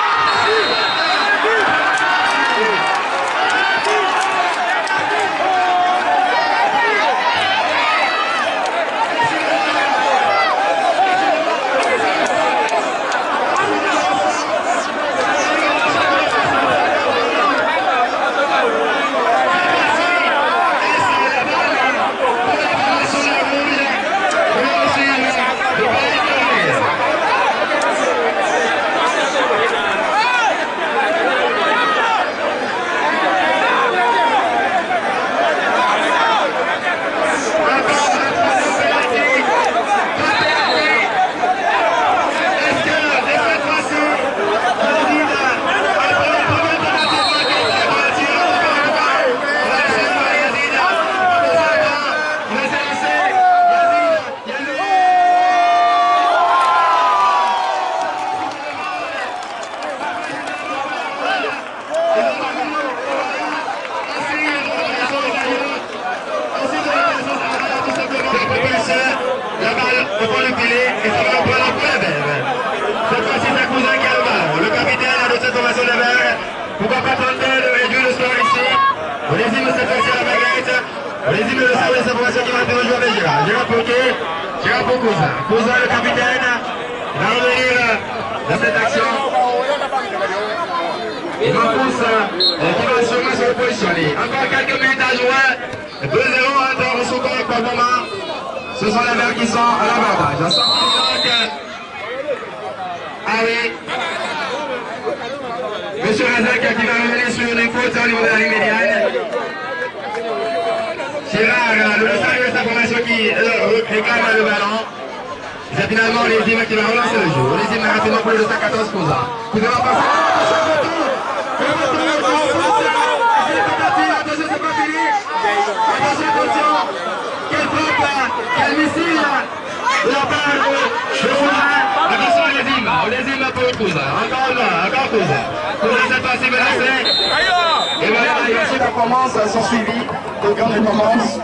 propulse la balle au fond du filet et ça va prendre pour la verre. Cette fois-ci, c'est Cousin qui a le ballon. Le capitaine de cette formation de verre. Pourquoi pas tenter de réduire le score ici? On hésime cette fois-ci à la baguette. On hésime le savoir de cette formation qui va faire le joueur avec Gérard. Gérard pour qui? Gérard pour Cousin. Cousin, le capitaine, va revenir dans cette action. Il Mampousse qui va sûrement se repositionner. Encore quelques minutes à jouer. 2-0 entre Roussouko et Paboma. Ce sont les verts qui sont à l'avantage. En sortie donc. Ah oui. Monsieur Razak qui va revenir sur une faute au niveau de la ligne médiane. Gérard, le salut de sa formation qui réclame le ballon. C'est finalement Onésime qui va relancer le jeu. Onésime rapidement pour le 214 Cousin. Cousin va passer. Attention, c'est pas fini. Attention. Quelle frappe, quel missile de la part de Cousin. Attention Onésime pour le Cousin. Encore Cousin. Cousin cette fois-ci menacé. Et voilà, il y a ces performances sont suivies de grandes performances.